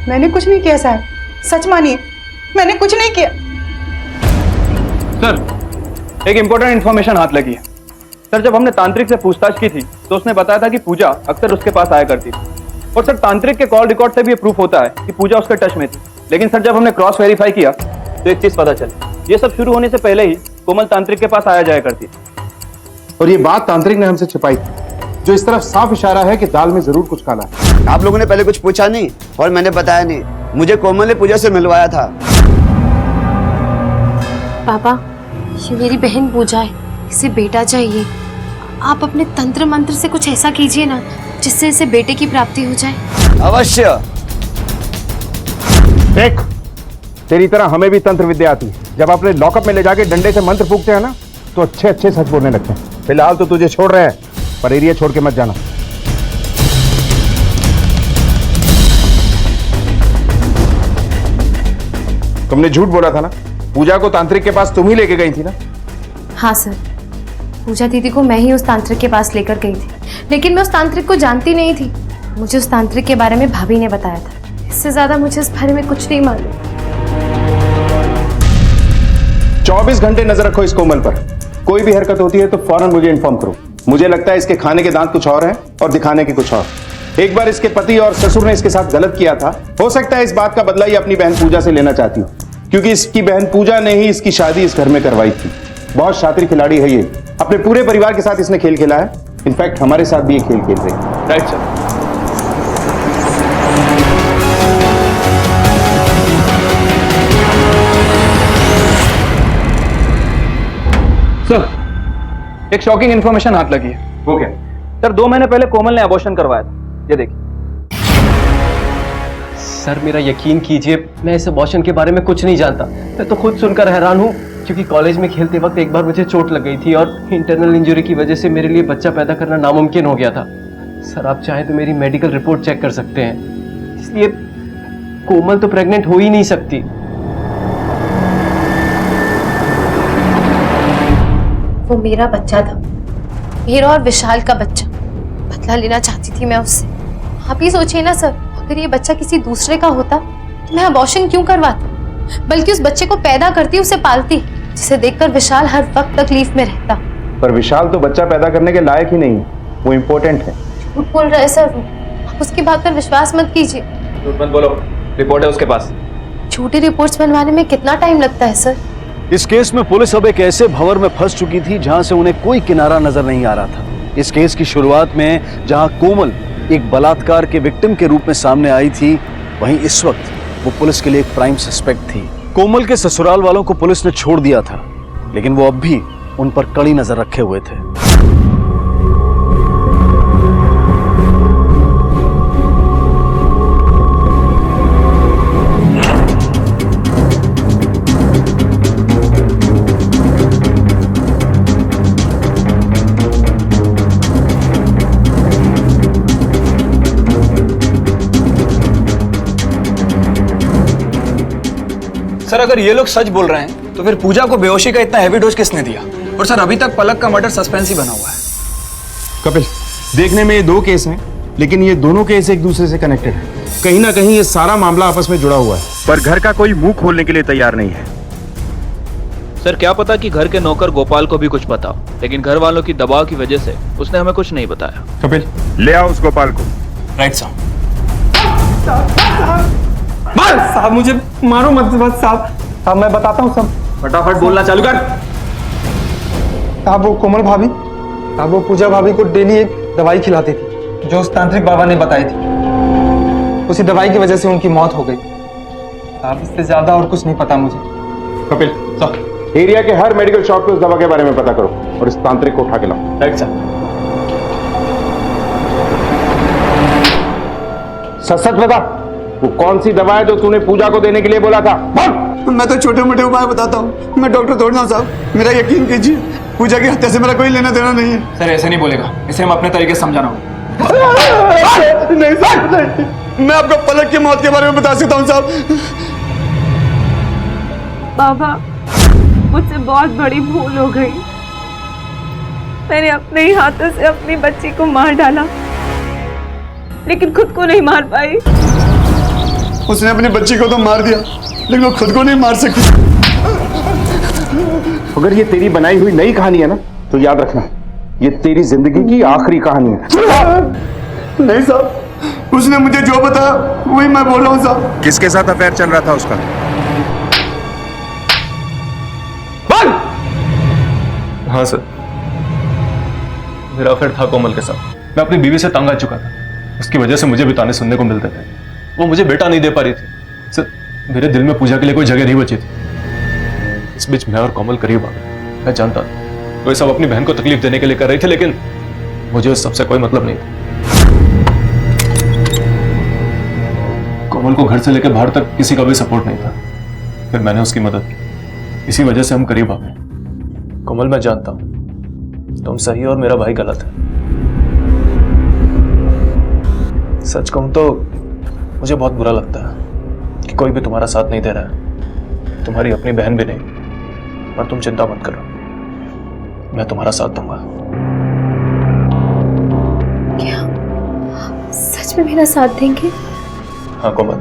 मैंने कुछ नहीं किया साहब, सच मानिए मैंने कुछ नहीं किया। सर, एक इंपॉर्टेंट इन्फॉर्मेशन हाथ लगी है। सर, जब हमने तांत्रिक से पूछताछ की थी तो उसने बताया था कि पूजा अक्सर उसके पास आया करती थी। और सर, तांत्रिक के कॉल रिकॉर्ड से भी ये प्रूफ होता है कि पूजा उसके टच में थी। लेकिन सर, जब हमने क्रॉस वेरीफाई किया तो एक चीज पता चली, ये सब शुरू होने से पहले ही कोमल तांत्रिक के पास आया जाया करती थी। और ये बात तांत्रिक ने हमसे छिपाई थी, जो इस तरफ साफ इशारा है कि दाल में जरूर कुछ काला है। आप लोगों ने पहले कुछ पूछा नहीं और मैंने बताया नहीं। मुझे कोमल ने पूजा से मिलवाया था। पापा, ये मेरी बहन पूजा है, इसे बेटा चाहिए। आप अपने तंत्र मंत्र से कुछ ऐसा कीजिए ना जिससे इसे बेटे की प्राप्ति हो जाए। अवश्य। देख, तेरी तरह हमें भी तंत्र विद्या आती है। जब अपने लॉकअप में ले जाके डंडे से मंत्र फूकते हैं ना, तो अच्छे अच्छे सच बोलने लगते हैं। फिलहाल तो तुझे छोड़ रहे हैं, पर एरिया छोड़ के मत जाना। तुमने झूठ बोला था ना, पूजा को तांत्रिक के पास तुम ही लेके गई थी ना? हाँ सर, पूजा दीदी को मैं ही उस तांत्रिक के पास लेकर गई थी, लेकिन मैं उस तांत्रिक को जानती नहीं थी। मुझे उस तांत्रिक के बारे में भाभी ने बताया था। इससे ज्यादा मुझे इस बारे में कुछ नहीं मालूम। 24 घंटे नजर रखो इस कोमल पर। कोई भी हरकत होती है तो फौरन मुझे इन्फॉर्म करो। मुझे लगता है इसके खाने के दांत कुछ और हैं और दिखाने के कुछ और। एक बार इसके पति और ससुर ने इसके साथ गलत किया था। हो सकता है इस बात का बदला ये अपनी बहन पूजा से लेना चाहती हो, क्योंकि इसकी बहन पूजा ने ही इसकी शादी इस घर में करवाई थी। बहुत शातिर खिलाड़ी है ये। अपने पूरे परिवार के साथ इसने खेल खेला है। इनफैक्ट हमारे साथ भी ये खेल खेल रही है। Right sir. सर, एक शॉकिंग इंफॉर्मेशन हाथ लगी है। वो क्या? सर, 2 महीने पहले कोमल ने अबॉर्शन करवाया था। ये देखिए। सर, मेरा यकीन कीजिए, मैं इस अबॉर्शन के बारे में कुछ नहीं जानता। मैं तो खुद सुनकर हैरान हूँ, क्योंकि कॉलेज में खेलते वक्त एक बार मुझे चोट लग गई थी और इंटरनल इंजरी की वजह से मेरे लिए बच्चा पैदा करना नामुमकिन हो गया था। सर, आप चाहें तो मेरी मेडिकल रिपोर्ट चेक कर सकते हैं। इसलिए कोमल तो प्रेग्नेंट हो ही नहीं सकती। वो मेरा बच्चा था, मेरा और विशाल का बच्चा। बदला लेना चाहती थी मैं उससे। आप ही सोचिए ना सर, अगर ये बच्चा किसी दूसरे का होता तो मैं अबॉर्शन क्यों करवाती, बल्कि उस बच्चे को पैदा करती, उसे पालती, जिसे देखकर विशाल हर वक्त तकलीफ में रहता। पर विशाल तो बच्चा पैदा करने के लायक ही नहीं है, वो इम्पोर्टेंट है। झूठ बोल रहा है सर वो। आप उसकी बात पर विश्वास मत कीजिए। झूठ मत बोलो, रिपोर्ट है उसके पास। झूठी रिपोर्ट्स बनवाने में कितना टाइम लगता है सर? इस केस में पुलिस अब एक ऐसे भंवर में फंस चुकी थी जहां से उन्हें कोई किनारा नजर नहीं आ रहा था। इस केस की शुरुआत में जहां कोमल एक बलात्कार के विक्टिम के रूप में सामने आई थी, वहीं इस वक्त वो पुलिस के लिए एक प्राइम सस्पेक्ट थी। कोमल के ससुराल वालों को पुलिस ने छोड़ दिया था, लेकिन वो अब भी उन पर कड़ी नजर रखे हुए थे। सर, अगर ये लोग सच बोल रहे हैं तो फिर पूजा को बेहोशी का इतना हैवी डोज किसने दिया? और सर, अभी तक पलक का मर्डर सस्पेंस ही बना हुआ है। कपिल, देखने में ये 2 केस हैं, लेकिन ये दोनों केस एक दूसरे से कनेक्टेड है। कहीं ना कहीं ये सारा मामला आपस में जुड़ा हुआ है, पर घर का कोई मुंह खोलने के लिए तैयार नहीं है। सर, क्या पता कि घर के नौकर गोपाल को भी कुछ पता हो, लेकिन घर वालों की दबाव की वजह से उसने हमें कुछ नहीं बताया। कपिल, ले आओ उस गोपाल को। राइट साहब। साहब, मुझे मारो मत साहब, मैं बताता हूँ सब। फटाफट बोलना चालू कर। साहब, वो कोमल भाभी, साहब वो पूजा भाभी को डेली एक दवाई खिलाती थी जो उस तांत्रिक बाबा ने बताई थी। उसी दवाई की वजह से उनकी मौत हो गई। साहब, इससे ज्यादा और कुछ नहीं पता मुझे। कपिल, साहब, एरिया के हर मेडिकल शॉप पे उस दवा के बारे में पता करो और इस तांत्रिक को उठा के लाओ। राइट साहब। सच बता, वो कौन सी दवा है जो तूने पूजा को देने के लिए बोला था? बोल। मैं तो छोटे मोटे उपाय बताता हूँ, मैं डॉक्टर थोड़ी ना साहब, मेरा यकीन कीजिए। पूजा की हत्या से मेरा कोई लेना देना नहीं है। सर ऐसे नहीं बोलेगा, इसे हम अपने तरीके से समझाना होगा। नहीं साहब नहीं, मैं आपको पलक की मौत के बारे में बता सकता हूँ साहब। बाबा, मुझसे बहुत बड़ी भूल हो गई। मैंने अपने ही हाथों से अपनी बच्ची को मार डाला, लेकिन खुद को नहीं मार पाई। उसने अपनी बच्ची को तो मार दिया, लेकिन वो खुद को नहीं मार सकी। अगर ये तेरी बनाई हुई नई कहानी है ना, तो याद रखना ये तेरी जिंदगी की आखिरी कहानी है। नहीं साहब, उसने मुझे जो बताया वही मैं बोल रहा हूँ साहब। किसके साथ अफेयर चल रहा था उसका? हाँ सर, मेरा अफेयर था कोमल के साथ। मैं अपनी बीवी से तंग आ चुका था, उसकी वजह से मुझे भी ताने सुनने को मिलते थे। वो मुझे बेटा नहीं दे पा रही थी सर, मेरे दिल में पूजा के लिए कोई जगह नहीं बची थी। इस बीच मैं और कोमल करीब आ गए। मैं जानता था वो ये सब अपनी बहन को तकलीफ देने के लिए कर रही थी, लेकिन मुझे उस सबसे कोई मतलब नहीं था। कोमल को घर से लेकर बाहर तक किसी का भी सपोर्ट नहीं था, फिर मैंने उसकी मदद की। इसी वजह से हम करीब आ गए। कोमल, मैं जानता हूं तुम सही और मेरा भाई गलत है। सच कहूं तो मुझे बहुत बुरा लगता है कि कोई भी तुम्हारा साथ नहीं दे रहा है, तुम्हारी अपनी बहन भी नहीं। पर तुम चिंता मत करो, मैं तुम्हारा साथ दूंगा। क्या सच में मेरा साथ देंगे? हाँ कोमल।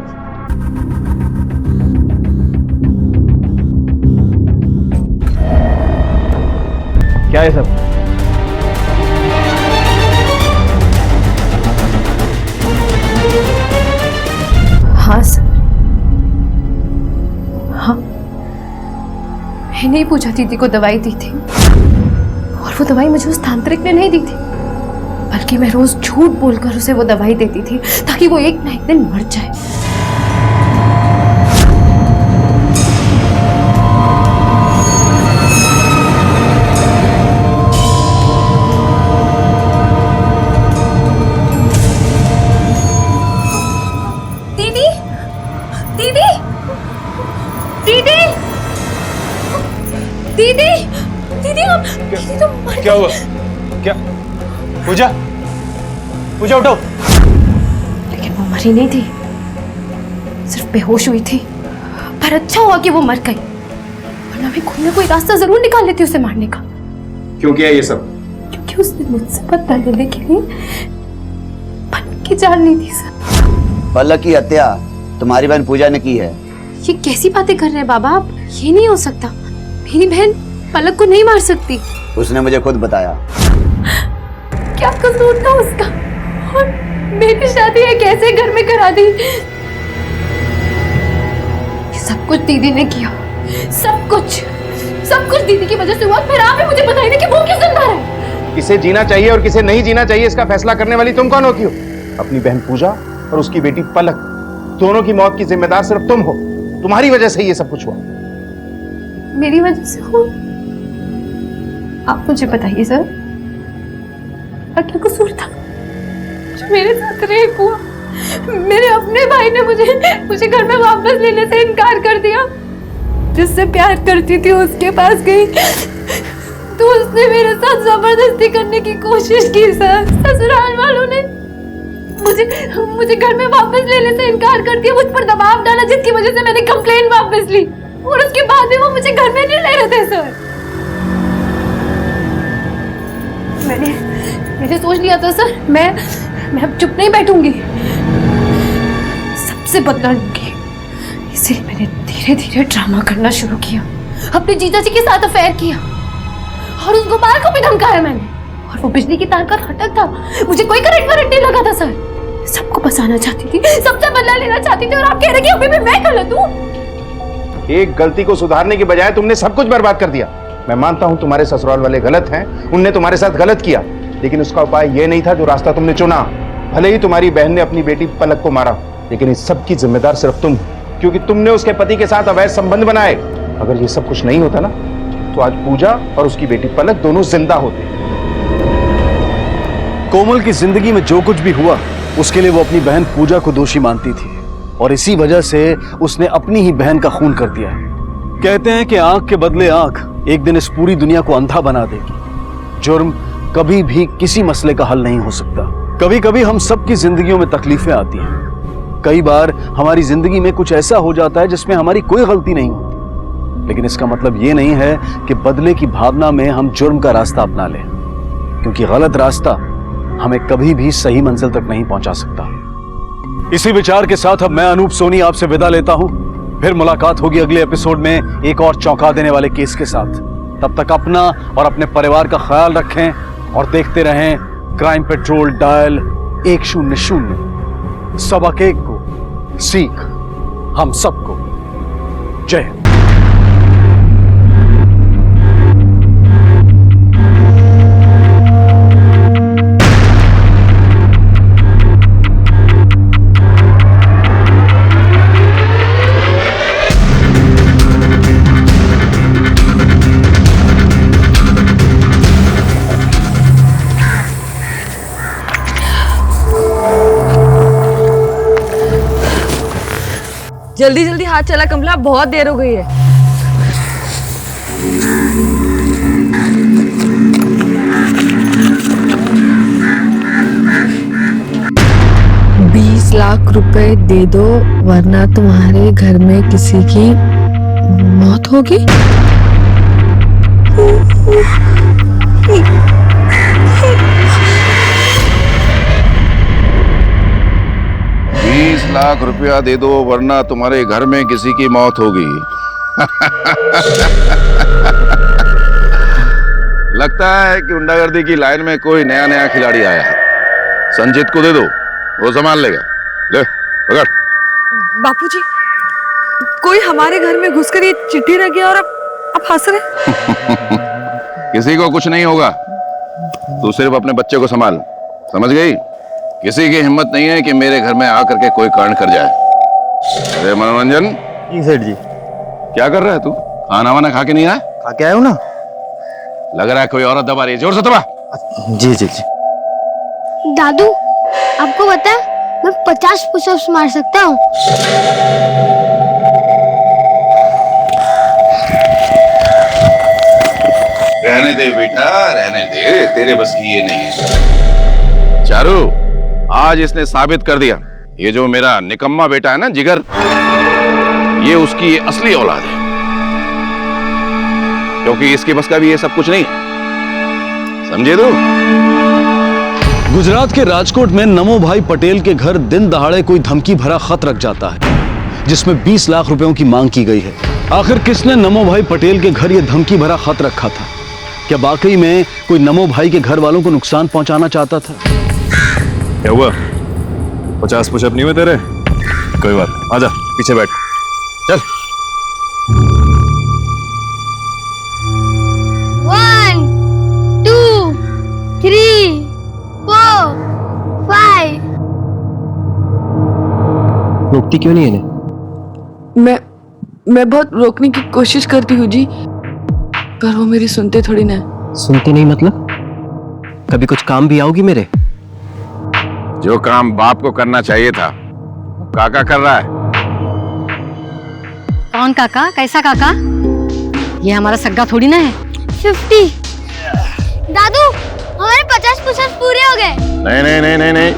क्या है सब? हाँ सर, हाँ मैंने ही पूजा दीदी को दवाई दी थी, और वो दवाई मुझे उस तांत्रिक ने नहीं दी थी, बल्कि मैं रोज झूठ बोलकर उसे वो दवाई देती थी ताकि वो एक ना एक दिन मर जाए। क्या हुआ? क्या पूजा? पूजा उठो। लेकिन वो मरी नहीं थी, सिर्फ बेहोश हुई थी। पर अच्छा हुआ कि वो मर गई, वरना मैं कोई ना कोई रास्ता जरूर निकाल लेती उसे मारने का। क्यों किया ये सब? क्योंकि उसने मुझसे बदला लेने के लिए पलक की जान ली थी सर। पलक की हत्या तुम्हारी बहन पूजा ने की है। ये कैसी बातें कर रहे हैं बाबा आप? ये नहीं हो सकता, मेरी बहन पलक को नहीं मार सकती। उसने मुझे खुद बताया। क्या कसूर था उसका? और मेरी शादी है कैसे घर में करा दी? ये सब कुछ दीदी ने किया, सब कुछ दीदी की वजह से हुआ। फिर आप ही मुझे बताइए कि वो क्यों जिंदा है? किसे जीना चाहिए और किसे नहीं जीना चाहिए, इसका फैसला करने वाली तुम कौन होती हो? अपनी बहन पूजा और उसकी बेटी पलक, दोनों की मौत की जिम्मेदार सिर्फ तुम हो। तुम्हारी वजह से ये सब कुछ हुआ। मेरी वजह से हुआ? आप मुझे बताइए सर, क्या कसूर था जो मेरे साथ रेप हुआ? मेरे अपने भाई ने मुझे घर में वापस लेने से इनकार कर दिया। जिससे प्यार करती थी उसके पास गई तो उसने मेरे साथ जबरदस्ती करने की कोशिश की सर। ससुराल वालों ने मुझे घर में वापस लेने से इनकार कर दिया, मुझ पर दबाव डाला, जिसकी वजह से मैंने कंप्लेन वापस ली, और उसके बाद भी वो मुझे घर में नहीं ले रहे थे सर। मैंने सोच लिया था सर, मैं अब चुप नहीं बैठूंगी, सबसे बदला लूंगी। इसलिए मैंने धीरे धीरे ड्रामा करना शुरू किया, अपने जीजा जी के साथ अफेयर किया, और उस गोपाल को भी धमकाया मैंने। और वो बिजली की तार का फाटक था, मुझे कोई करंट नहीं लगा था सर। सबको बचाना चाहती थी, सबसे बदला लेना चाहती थी, और आप कह रहे कि अभी भी मैं गलत हूँ? एक गलती को सुधारने की बजाय तुमने सब कुछ बर्बाद कर दिया। मैं मानता हूं तुम्हारे ससुराल वाले गलत हैं, उनने तुम्हारे साथ गलत किया, लेकिन उसका उपाय यह नहीं था जो रास्ता तुमने चुना। भले ही तुम्हारी बहन ने अपनी बेटी पलक को मारा, लेकिन इस सब की जिम्मेदार सिर्फ तुम, क्योंकि तुमने उसके पति के साथ अवैध संबंध बनाए। अगर ये सब कुछ नहीं होता ना, तो आज पूजा और उसकी बेटी पलक दोनों जिंदा होते। कोमल की जिंदगी में जो कुछ भी हुआ, उसके लिए वो अपनी बहन पूजा को दोषी मानती थी, और इसी वजह से उसने अपनी ही बहन का खून कर दिया है। कहते हैं कि आंख के बदले आंख एक दिन इस पूरी दुनिया को अंधा बना देगी। जुर्म कभी भी किसी मसले का हल नहीं हो सकता। कभी कभी हम सबकी जिंदगियों में तकलीफें आती हैं। कई बार हमारी जिंदगी में कुछ ऐसा हो जाता है जिसमें हमारी कोई गलती नहीं हो, लेकिन इसका मतलब ये नहीं है कि बदले की भावना में हम जुर्म का रास्ता अपना लें, क्योंकि गलत रास्ता हमें कभी भी सही मंजिल तक नहीं पहुंचा सकता। इसी विचार के साथ अब मैं अनूप सोनी आपसे विदा लेता हूं। फिर मुलाकात होगी अगले एपिसोड में एक और चौंका देने वाले केस के साथ। तब तक अपना और अपने परिवार का ख्याल रखें और देखते रहें क्राइम पेट्रोल डायल 100। सबक एक को, सीख हम सबको। जय हिंद। जल्दी जल्दी हाथ चला कमला, बहुत देर हो गई है। ₹20 लाख दे दो वरना तुम्हारे घर में किसी की मौत होगी। 20 लाख रुपया दे दो वरना तुम्हारे घर में किसी की मौत होगी। लगता है कि गुंडागर्दी की लाइन में कोई नया खिलाड़ी आया है। संजीत को दे दो, वो संभाल लेगा। ले पकड़। बापूजी, कोई हमारे घर में घुसकर ये चिट्ठी रख गया और अब हंस रहे। किसी को कुछ नहीं होगा, तू सिर्फ अपने बच्चे को संभाल, समझ गई? किसी की हिम्मत नहीं है कि मेरे घर में आकर के कोई कांड कर जाए। अरे मनोरंजन। जी सेठ जी। क्या कर रहा है तू? खाना वाना खा के नहीं आया? खा के आया हूँ ना। लग रहा है कोई औरत दबा रही है, जोर से दबा। जी जी जी। दादू, आपको पता है मैं 50 पुशअप्स मार सकता हूँ। रहने दे बेटा, रहने दे, तेरे बस की ये नहीं है। चारू, आज इसने साबित कर दिया ये जो मेरा निकम्मा बेटा है ना जिगर, ये उसकी असली औलाद है, क्योंकि इसके बस का भी ये सब कुछ नहीं है, समझे तू? गुजरात के राजकोट में नमो भाई पटेल के घर दिन दहाड़े कोई धमकी भरा खत रख जाता है जिसमें 20 लाख रुपयों की मांग की गई है। आखिर किसने नमो भाई पटेल के घर यह धमकी भरा खत रखा था? क्या वाकई में कोई नमो भाई के घर वालों को नुकसान पहुंचाना चाहता था? क्या हुआ? 50 पुशअप नहीं हुए तेरे? कोई बात, आजा पीछे बैठ, चल। 1 2 3 4 5। रोकती क्यों नहीं है? मैं बहुत रोकने की कोशिश करती हूँ जी, पर वो मेरी सुनते थोड़ी ना। सुनती नहीं मतलब? कभी कुछ काम भी आओगी मेरे? जो काम बाप को करना चाहिए था काका कर रहा है। कौन काका? कैसा काका? ये हमारा सग्गा थोड़ी ना है। 50। दादू, हमारे 50 पुशअप्स पूरे हो गए। नहीं नहीं नहीं नहीं नहीं,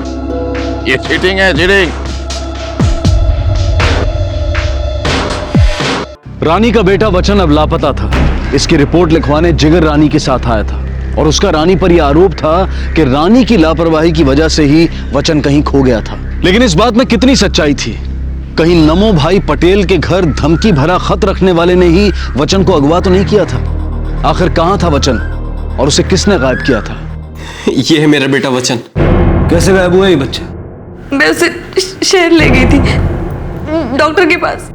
ये चीटिंग है, चीटिंग। रानी का बेटा वचन अब लापता था। इसकी रिपोर्ट लिखवाने जिगर रानी के साथ आया था और उसका रानी पर यह आरोप था कि रानी की लापरवाही की वजह से ही वचन कहीं खो गया था। लेकिन इस बात में कितनी सच्चाई थी? कहीं नमो भाई पटेल के घर धमकी भरा खत रखने वाले ने ही वचन को अगवा तो नहीं किया था? आखिर कहां था वचन और उसे किसने गायब किया था? ये है मेरा बेटा वचन। कैसे गायब हुआ ये बच्चा? मैं उसे शहर ले गई थी डॉक्टर के पास।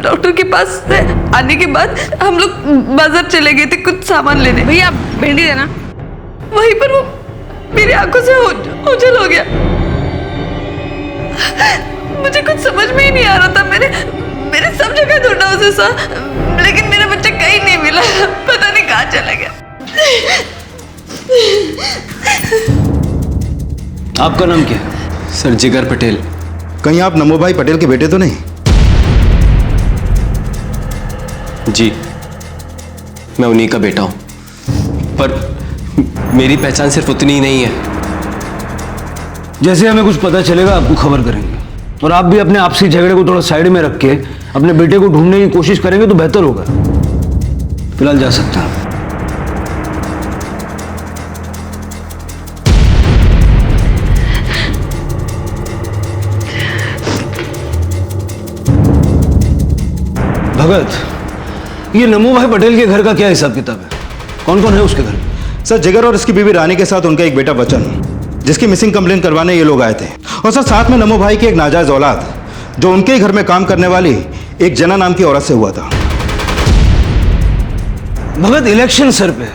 डॉक्टर के पास से आने के बाद हम लोग बाजार चले गए थे कुछ सामान लेने। भैया भिंडी देना। वहीं पर वो मेरी आंखों से ओझल हो गया। मुझे कुछ समझ में ही नहीं आ रहा था। मैंने सब जगह ढूंढा उसे लेकिन मेरा बच्चा कहीं नहीं मिला। पता नहीं कहाँ चला गया। आपका नाम क्या है? सर जिगर पटेल। कहीं आप नमो भाई पटेल के बेटे तो नहीं? जी, मैं उन्हीं का बेटा हूं, पर मेरी पहचान सिर्फ उतनी ही नहीं है। जैसे हमें कुछ पता चलेगा आपको खबर करेंगे, और आप भी अपने आपसी झगड़े को थोड़ा साइड में रख के अपने बेटे को ढूंढने की कोशिश करेंगे तो बेहतर होगा। फिलहाल जा सकते हैं। भगत, ये नमो भाई पटेल के घर का क्या हिसाब किताब है? कौन कौन है उसके घर में? सर, जिगर और इसकी बीवी रानी के साथ उनका एक बेटा बच्चन, जिसकी मिसिंग कंप्लेन करवाने ये लोग आए थे। और सर, साथ में नमो भाई की एक नाजायज औलाद, जो उनके घर में काम करने वाली एक जना नाम की औरत से हुआ था। भगत, इलेक्शन सर पे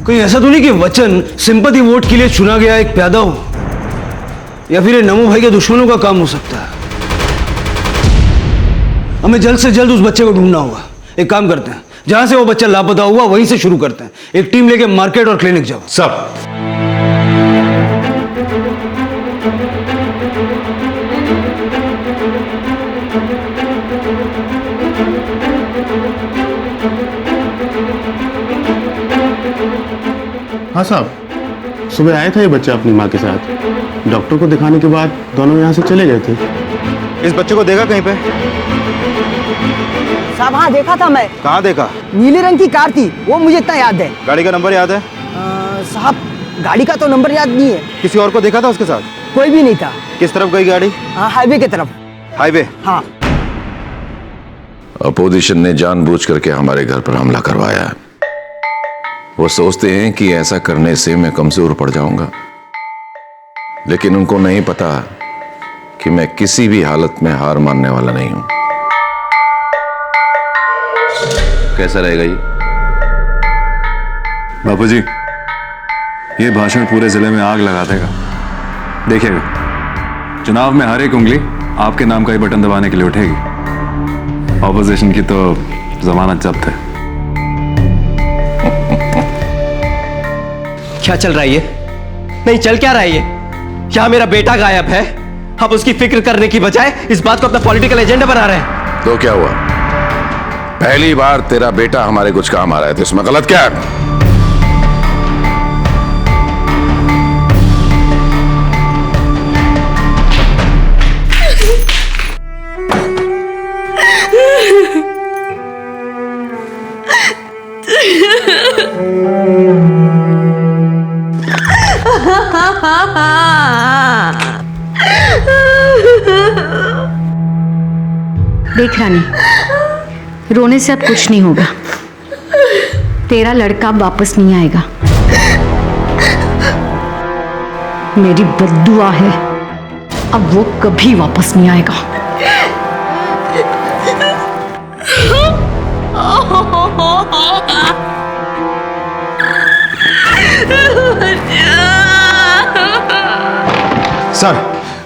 कोई ऐसा तो नहीं कि वचन सिंपैथी वोट के लिए चुना गया एक प्यादा हो, या फिर ये नमो भाई के दुश्मनों का काम हो सकता है। हमें जल्द से जल्द उस बच्चे को ढूंढना होगा। एक काम करते हैं, जहां से वो बच्चा लापता हुआ वहीं से शुरू करते हैं। एक टीम लेके मार्केट और क्लिनिक जाओ। सब हाँ साहब, सुबह आया था ये बच्चा अपनी माँ के साथ। डॉक्टर को दिखाने के बाद दोनों यहाँ से चले गए थे। इस बच्चे को देखा कहीं पे? साहब हाँ, देखा था मैं। कहाँ देखा? नीले रंग की कार थी, वो मुझे इतना याद है। गाड़ी का नंबर याद है? साहब, गाड़ी का तो नंबर याद नहीं है। किसी और को देखा था उसके साथ? कोई भी नहीं था। किस तरफ गई गाड़ी? हाईवे की तरफ। हाईवे? हाँ। अपोजिशन ने जानबूझ करके हमारे घर पर हमला करवाया है। वो सोचते हैं कि ऐसा करने से मैं कमजोर पड़ जाऊंगा, लेकिन उनको नहीं पता कि मैं किसी भी हालत में हार मानने वाला नहीं हूं। कैसा रहेगा ये? बापूजी, ये भाषण पूरे जिले में आग लगा देगा। देखिएगा, चुनाव में हर एक उंगली आपके नाम का ही बटन दबाने के लिए उठेगी। ऑपोजिशन की तो जमानत जब्त है। क्या चल रहा है ये? नहीं, चल क्या रहा है ये? क्या मेरा बेटा गायब है? आप उसकी फिक्र करने की बजाय इस बात को अपना पॉलिटिकल एजेंडा बना रहे हैं। तो क्या हुआ? पहली बार तेरा बेटा हमारे कुछ काम आ रहा है, तो इसमें गलत क्या है? देख रानी, रोने से अब कुछ नहीं होगा। तेरा लड़का अब वापस नहीं आएगा। मेरी बद्दुआ है, अब वो कभी वापस नहीं आएगा। सर,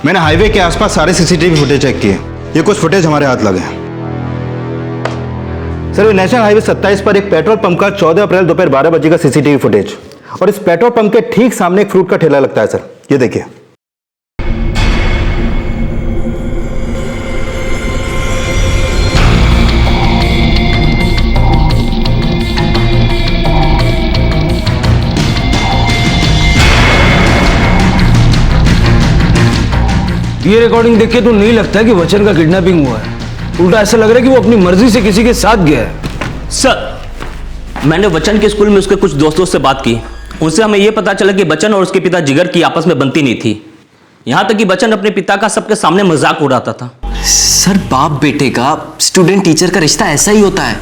मैंने हाईवे के आसपास सारे सीसीटीवी फुटेज चेक किए। ये कुछ फुटेज हमारे हाथ लगे हैं। सर, नेशनल हाईवे 27 पर एक पेट्रोल पंप का 14 अप्रैल दोपहर 12 बजे का सीसीटीवी फुटेज, और इस पेट्रोल पंप के ठीक सामने एक फ्रूट का ठेला लगता है। सर, ये देखिए। ये रिकॉर्डिंग देख के तो नहीं लगता है कि वचन का किडनैपिंग हुआ है। उल्टा ऐसा लग रहा है कि वो अपनी मर्जी से किसी के साथ गया है। सर, मैंने वचन के स्कूल में उसके कुछ दोस्तों से बात की। उनसे हमें यह पता चला कि बच्चन और उसके पिता जिगर की आपस में बनती नहीं थी। यहां तक कि बच्चन अपने पिता का सबके सामने मजाक उड़ाता था। सर, बाप बेटे का, स्टूडेंट टीचर का रिश्ता ऐसा ही होता है।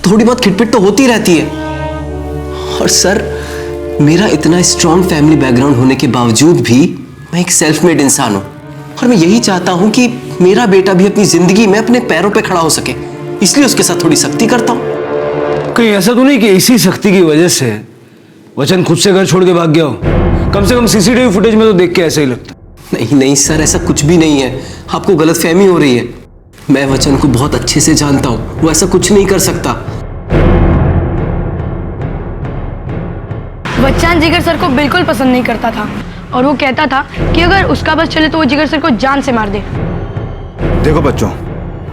थोड़ी बहुत खिटपिट तो होती रहती है। और सर, मेरा इतना स्ट्रॉन्ग फैमिली बैकग्राउंड होने के बावजूद भी मैं एक सेल्फ मेड इंसान हूं, और मैं यही चाहता हूं कि मेरा बेटा भी अपनी जिंदगी में अपने पैरों पे खड़ा हो सके। इसलिए उसके साथ थोड़ी सख्ती करता हूं। कहीं ऐसा तो नहीं कि इसी सख्ती की वजह से वचन खुद से घर छोड़ के भाग गया हो? कम से कम सीसीटीवी फुटेज में तो देख के ऐसा ही लगता। नहीं नहीं सर, ऐसा कुछ भी नहीं है। आपको गलतफहमी हो रही है। मैं वचन को बहुत अच्छे से जानता हूं, वो ऐसा कुछ नहीं कर सकता। वचन जिगर सर को बिल्कुल पसंद नहीं करता था, और वो कहता था कि अगर उसका बस चले तो वो जिगर सर को जान से मार दे। देखो बच्चों,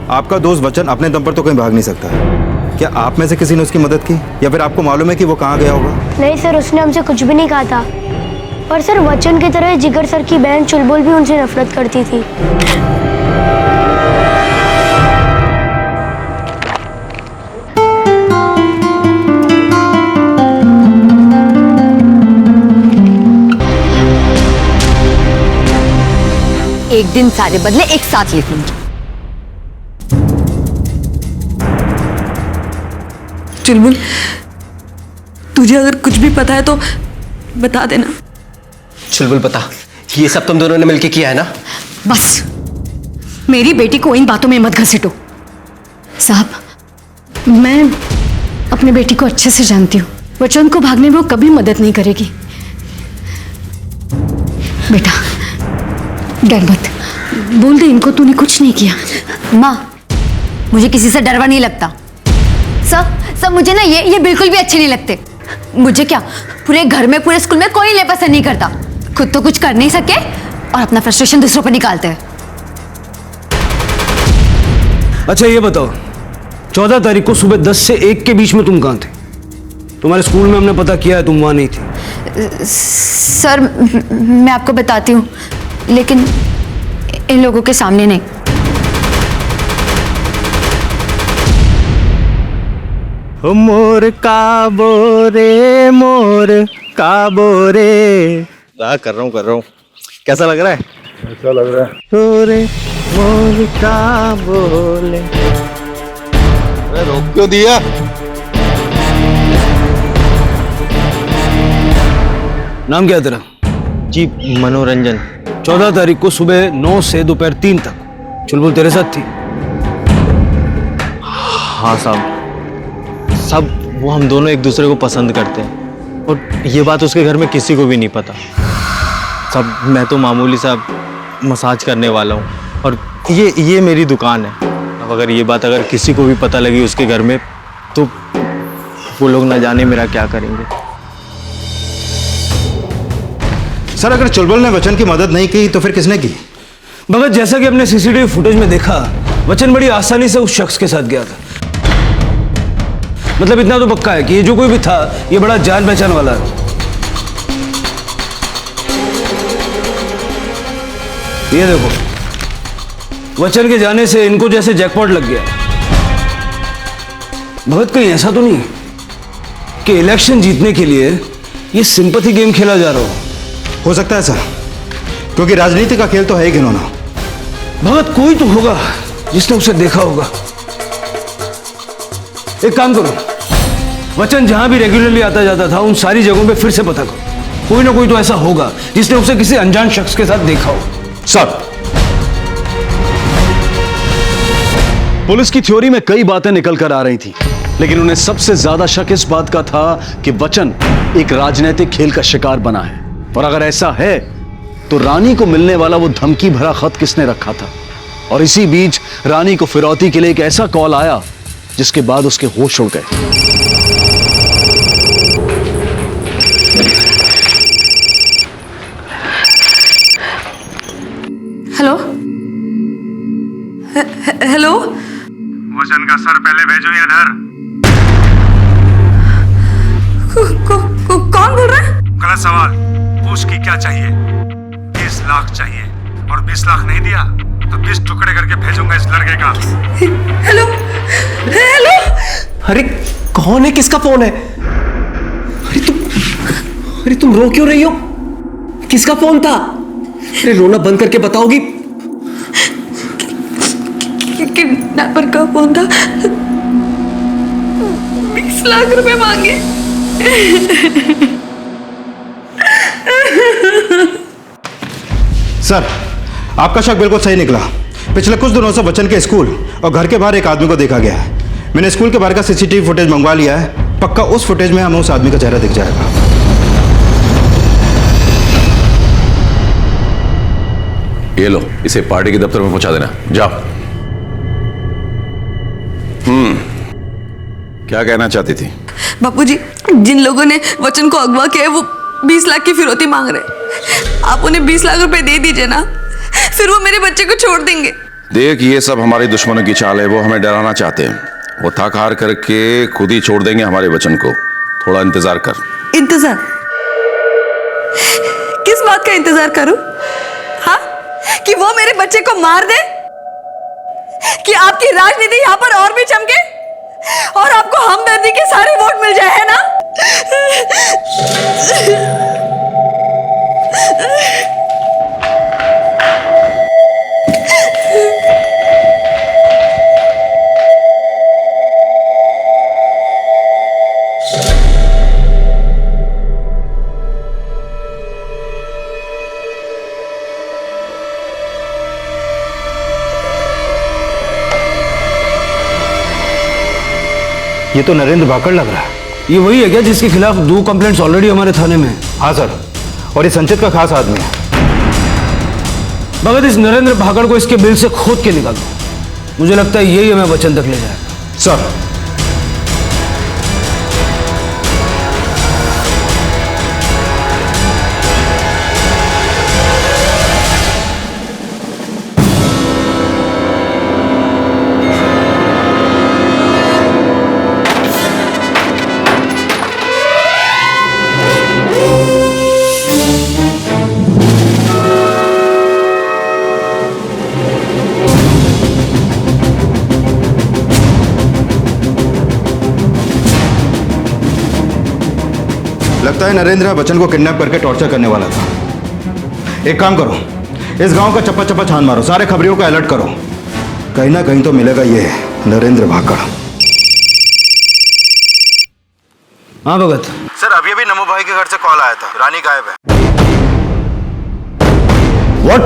आपका दोस्त वचन अपने दम पर तो कहीं भाग नहीं सकता है। क्या आप में से किसी ने उसकी मदद की या फिर आपको मालूम है कि वो कहाँ गया होगा? नहीं सर, उसने हमसे कुछ भी नहीं कहा था। पर सर वचन की तरह जिगर सर की बहन चुलबुल भी उनसे नफरत करती थी। एक दिन सारे बदले एक साथ लिखूंगी। चुलबुल, तुझे अगर कुछ भी पता है तो बता देना। चुलबुल बता, ये सब तुम दोनों ने मिलके किया है ना? बस मेरी बेटी को इन बातों में मत घसीटो। साहब, मैं अपनी बेटी को अच्छे से जानती हूँ। वचन को भागने में वो कभी मदद नहीं करेगी। बेटा डर मत, बोल दे इनको तूने कुछ नहीं किया। माँ, मुझे किसी से डरवा नहीं लगता। सब मुझे ना ये बिल्कुल भी अच्छे नहीं लगते। मुझे क्या, पूरे घर में पूरे स्कूल में कोई इन्हें पसंद नहीं करता। खुद तो कुछ कर नहीं सके और अपना फ्रस्ट्रेशन दूसरों पर निकालते हैं। अच्छा ये बताओ, 14 तारीख को सुबह 10 से 1 के बीच में तुम कहाँ थे? तुम्हारे स्कूल में हमने पता किया है तुम वहां नहीं थी। सर मैं आपको बताती हूँ, लेकिन इन लोगों के सामने नहीं। मोर काबो रे, मोर काबो रे। कर रहा हूँ। कैसा लग रहा है? अच्छा लग रहा है। रे मोर काबो रे। रोक क्यों दिया? नाम क्या है तेरा? जी मनोरंजन। 14 तारीख को सुबह 9 से दोपहर 3 तक चुलबुल तेरे साथ थी? हाँ साहब, सब वो हम दोनों एक दूसरे को पसंद करते हैं और ये बात उसके घर में किसी को भी नहीं पता। सब मैं तो मामूली सा मसाज करने वाला हूँ और ये मेरी दुकान है। अब अगर ये बात अगर किसी को भी पता लगी उसके घर में तो वो लोग ना जाने मेरा क्या करेंगे। सर अगर चुलबुल ने वचन की मदद नहीं की तो फिर किसने की? भगत, जैसा कि हमने सीसीटीवी फुटेज में देखा, वचन बड़ी आसानी से उस शख्स के साथ गया था। मतलब इतना तो पक्का है कि ये जो कोई भी था ये बड़ा जान पहचान वाला है। ये देखो, वचन के जाने से इनको जैसे जैकपॉट लग गया। भगत, कहीं ऐसा तो नहीं कि इलेक्शन जीतने के लिए ये सिंपैथी गेम खेला जा रहा हो सकता है सर, क्योंकि राजनीति का खेल तो है ही घिनौना। भगत, कोई तो होगा जिसने उसे देखा होगा। एक काम करो, वचन जहां भी रेगुलरली आता जाता था उन सारी जगहों पे फिर से पता करो। कोई ना कोई तो ऐसा होगा जिसने उसे किसी अनजान शख्स के साथ देखा हो। सर, पुलिस की थ्योरी में कई बातें निकल कर आ रही थी, लेकिन उन्हें सबसे ज्यादा शक इस बात का था कि वचन एक राजनीतिक खेल का शिकार बना है। और अगर ऐसा है तो रानी को मिलने वाला वो धमकी भरा खत किसने रखा था? और इसी बीच रानी को फिरौती के लिए एक ऐसा कॉल आया जिसके बाद उसके होश उड़ गए। हेलो हेलो, वचन का सर पहले भेजो इधर। कौन बोल रहा है? गलत सवाल पूछ की क्या चाहिए? 20 लाख चाहिए और 20 लाख नहीं दिया तो 20 टुकड़े करके भेजूंगा इस लड़के का। Hello hello. अरे कौन है? किसका फोन है? अरे तुम रो क्यों रही हो? किसका फोन था? अरे रोना बंद करके बताओगी? किडनैपर का फोन था। 20 लाख रुपए मांगे। सर आपका शक बिल्कुल सही निकला। पिछले कुछ दिनों से वचन के स्कूल और घर के बाहर एक आदमी को देखा गया है। मैंने स्कूल के बाहर का सीसीटीवी फुटेज मंगवा लिया है। पक्का उस फुटेज में हमें उस आदमी का चेहरा दिख जाएगा। ये लो, इसे पार्टी के दफ्तर में पहुंचा देना। जाओ। क्या कहना चाहती थी? बापूजी, जिन लोगों ने वचन को अगवा किया है वो 20 लाख की फिरौती मांग रहे। आप उन्हें 20 लाख रुपए दे दीजिए ना, फिर वो मेरे बच्चे को छोड़ देंगे। देख, ये सब हमारे दुश्मनों की चाल है। वो हमें डराना चाहते हैं। वो थक हार करके खुद ही छोड़ देंगे हमारे वचन को। थोड़ा इंतजार कर। इंतजार? किस बात का इंतजार करूं? हाँ, कि वो मेरे बच्चे को मार दे, कि आपकी राजनीति यहाँ पर और भी चमके और आपको हमदर्दी के सारे वोट मिल जाए, है ना? ये तो नरेंद्र भाकड़ लग रहा है। ये वही है क्या जिसके खिलाफ 2 कंप्लेंट्स ऑलरेडी हमारे थाने में है? हाँ सर, और ये संचित का खास आदमी है। भगत, इस नरेंद्र भाकड़ को इसके बिल से खोद के निकाल दो। मुझे लगता है यही हमें वचन तक ले जाएगा। सर, लगता है नरेंद्र बच्चन को किडनैप करके टॉर्चर करने वाला था। एक काम करो, इस गांव का चप्पा चप्पा छान मारो, सारे खबरियों का अलर्ट करो। कहीं ना कहीं तो मिलेगा ये नरेंद्र भाकड़। हाँ भगत। सर, अभी अभी नमो भाई के घर से कॉल आया था, रानी गायब है। व्हाट?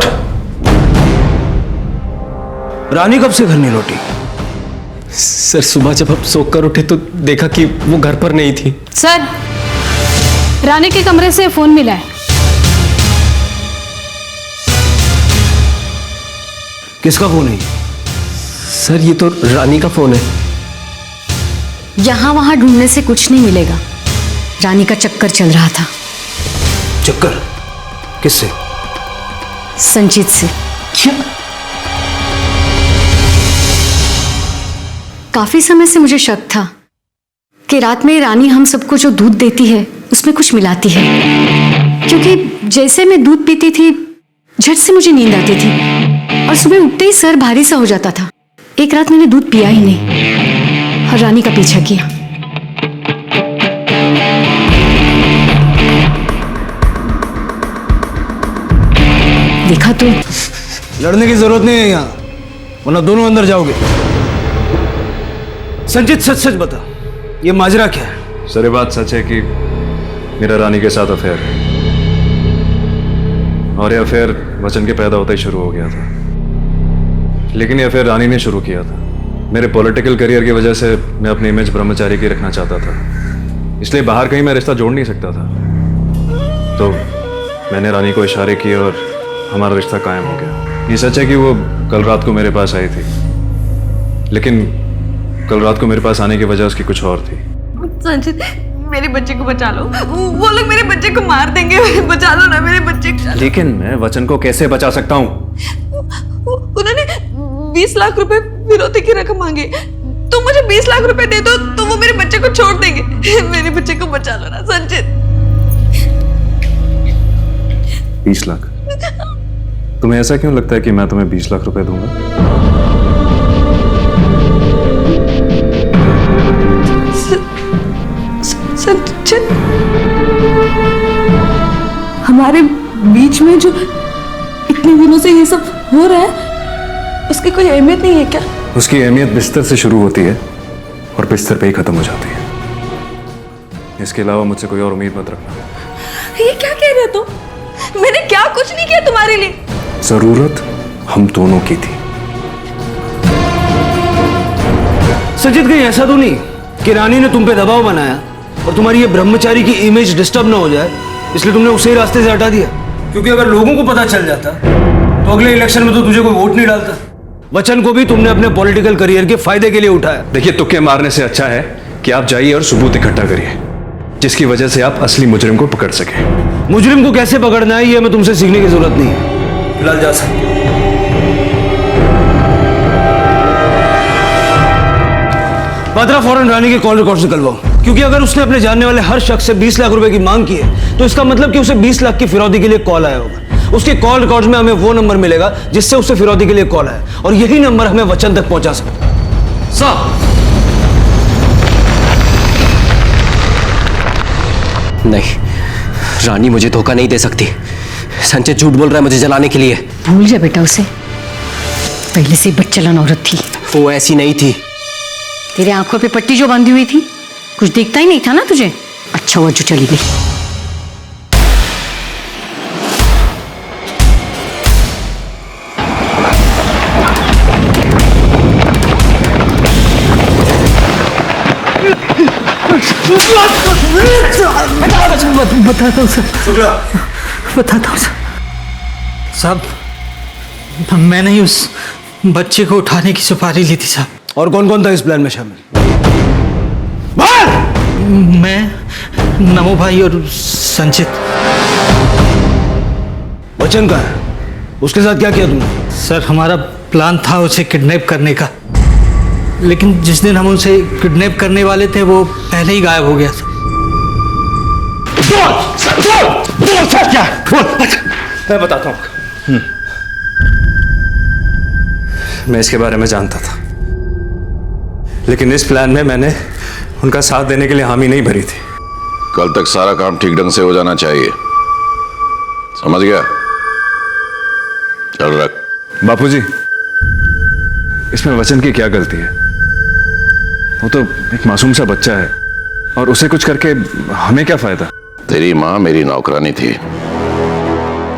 रानी कब से घर नहीं लौटी? सर, सुबह जब हम सोकर कर उठे तो देखा कि वो घर पर नहीं थी। सर, रानी के कमरे से फोन मिला है। किसका फोन है? सर, ये तो रानी का फोन है। यहाँ वहां ढूंढने से कुछ नहीं मिलेगा। रानी का चक्कर चल रहा था। चक्कर? किससे? संचित से। क्या? काफी समय से मुझे शक था कि रात में रानी हम सबको जो दूध देती है उसमें कुछ मिलाती है, क्योंकि जैसे मैं दूध पीती थी झट से मुझे नींद आती थी और सुबह उठते ही सर भारी सा हो जाता था। एक रात मैंने दूध पिया ही नहीं और रानी का पीछा किया। देखा तो। लड़ने की जरूरत नहीं है यहाँ, वरना दोनों अंदर जाओगे। संचित, सच सच बता, ये माजरा क्या है? सर, ये बात सच है कि मेरा रानी के साथ अफेयर है और ये अफेयर वचन के पैदा होता ही शुरू हो गया था। लेकिन ये अफेयर रानी ने शुरू किया था। मेरे पॉलिटिकल करियर की वजह से मैं अपनी इमेज ब्रह्मचारी की रखना चाहता था, इसलिए बाहर कहीं मैं रिश्ता जोड़ नहीं सकता था। तो मैंने रानी को इशारे किए और हमारा रिश्ता कायम हो गया। ये सच है कि वो कल रात को मेरे पास आई थी, लेकिन कल रात को मेरे पास आने की वजह उसकी कुछ और थी। संचित, मेरे बच्चे को बचा लो, वो लोग मेरे बच्चे को मार देंगे, बचा लो ना मेरे बच्चे को। लेकिन मैं वचन को कैसे बचा सकता हूँ? उन्होंने 20 लाख रुपए फिरौती की रकम मांगी। तुम मुझे 20 लाख रुपए दे दो तो वो मेरे बच्चे को छोड़ देंगे। मेरे बच्चे को बचा लो ना संचित। 20 लाख? तुम्हें ऐसा क्यों लगता है कि मैं तुम्हें 20 लाख रुपए दूंगा? संचित, हमारे बीच में जो इतने दिनों से ये सब हो रहा है उसकी कोई अहमियत नहीं है क्या? उसकी अहमियत बिस्तर से शुरू होती है और बिस्तर पे ही खत्म हो जाती है। इसके अलावा मुझसे कोई और उम्मीद मत रखना। ये क्या कह रहे हो तुम? मैंने क्या कुछ नहीं किया तुम्हारे लिए। जरूरत हम दोनों की थी। संचित, कहीं ऐसा तो नहीं कि रानी ने तुम पे दबाव बनाया और तुम्हारी ये ब्रह्मचारी की इमेज डिस्टर्ब ना हो जाए, इसलिए तुमने उसे ही रास्ते से हटा दिया? क्योंकि अगर लोगों को पता चल जाता तो अगले इलेक्शन में तो तुझे कोई वोट नहीं डालता। वचन को भी तुमने अपने पॉलिटिकल करियर के फायदे के लिए उठाया। देखिए, तुक्के मारने से अच्छा है कि आप जाइए और सबूत इकट्ठा करिए, जिसकी वजह से आप असली मुजरिम को पकड़ सके। मुजरिम को कैसे पकड़ना है ये हमें तुमसे सीखने की जरूरत नहीं है। फिलहाल जा सकते। बदरा फौरन रानी के कॉल रिकॉर्ड निकलवाओ, क्योंकि अगर उसने अपने जानने वाले हर शख्स से 20 लाख रुपए की मांग की है तो इसका मतलब कि उसे 20 लाख की फिरौती के लिए कॉल आया होगा। उसके कॉल रिकॉर्ड्स में हमें वो नंबर मिलेगा जिससे उसे फिरौती के लिए कॉल आया, और यही नंबर हमें वचन तक पहुंचा सकता है। नहीं, रानी मुझे धोखा नहीं दे सकती। संजय झूठ बोल रहा है मुझे जलाने के लिए। भूल जा बेटा उसे, पहले से बदचलन औरत थी। वो ऐसी नहीं थी। तेरे आंखों पे पट्टी जो बांधी हुई थी, कुछ दिखता ही नहीं था ना तुझे। अच्छा हुआ जो चली गई। बताता हूँ सर, बताता हूँ सर। साहब, मैंने ही उस बच्चे को उठाने की सुपारी ली थी साहब। और कौन कौन था इस प्लान में शामिल? मैं, नमो भाई और संचित। वचन कहाँ है? उसके साथ क्या किया तुमने? सर, हमारा प्लान था उसे किडनैप करने का, लेकिन जिस दिन हम उसे किडनैप करने वाले थे वो पहले ही गायब हो गया था। मैं बताता हूँ। मैं इसके बारे में जानता था, लेकिन इस प्लान में मैंने उनका साथ देने के लिए हामी नहीं भरी थी। कल तक सारा काम ठीक ढंग से हो जाना चाहिए, समझ गया? चल रख। बापूजी, इसमें वचन की क्या गलती है? वो तो एक मासूम सा बच्चा है, और उसे कुछ करके हमें क्या फायदा? तेरी माँ मेरी नौकरानी थी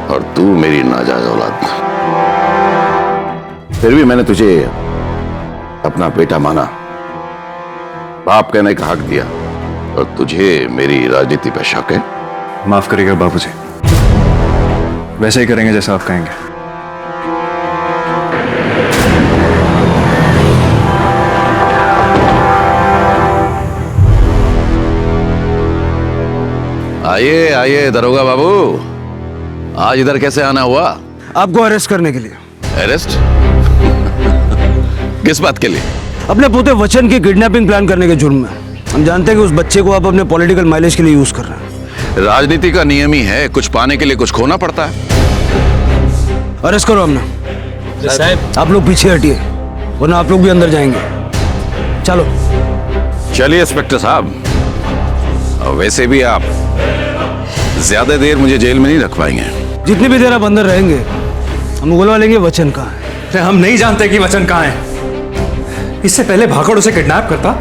और तू मेरी नाजायज औलाद। फिर भी मैंने तुझे अपना बेटा माना, बाप कहने का हक दिया, और तुझे मेरी राजनीति पे शक है? माफ करिएगा बापूजी, वैसे ही करेंगे जैसा आप कहेंगे। आइए आइए दरोगा बाबू, आज इधर कैसे आना हुआ? आपको अरेस्ट करने के लिए। अरेस्ट? किस बात के लिए? अपने पोते वचन की किडनैपिंग प्लान करने के जुर्म में। हम जानते हैं कि उस बच्चे को आप अपने पॉलिटिकल माइलेज के लिए यूज कर रहे हैं। राजनीति का नियम ही है, कुछ पाने के लिए कुछ खोना पड़ता है। अरेस्ट करो हमने। साहब, आप लोग पीछे हटिए, वरना आप लोग भी अंदर जाएंगे। चलो। चलिए इंस्पेक्टर साहब, और वैसे भी आप ज्यादा देर मुझे जेल में नहीं रख पाएंगे। जितनी भी देर आप अंदर रहेंगे हम बुलवा लेंगे वचन कहाँ है। हम नहीं जानते कि वचन कहाँ है। इससे पहले भागड़ उसे किडनैप करता,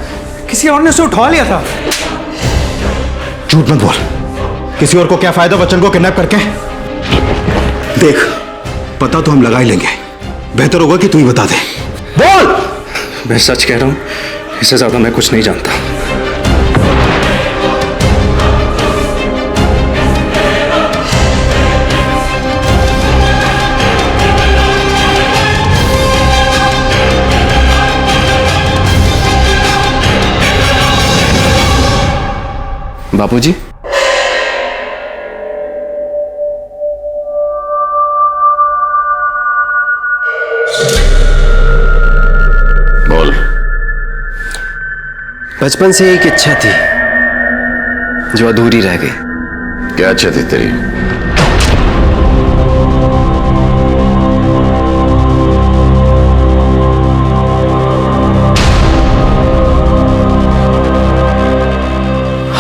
किसी और ने उसे उठा लिया था। झूठ मत बोल, किसी और को क्या फायदा वचन को किडनैप करके? देख, पता तो हम लगा ही लेंगे, बेहतर होगा कि तू ही बता दे। बोल। मैं सच कह रहा हूं, इससे ज्यादा मैं कुछ नहीं जानता। बापूजी, बोल। बचपन से एक इच्छा थी जो अधूरी रह गई। क्या इच्छा थी तेरी?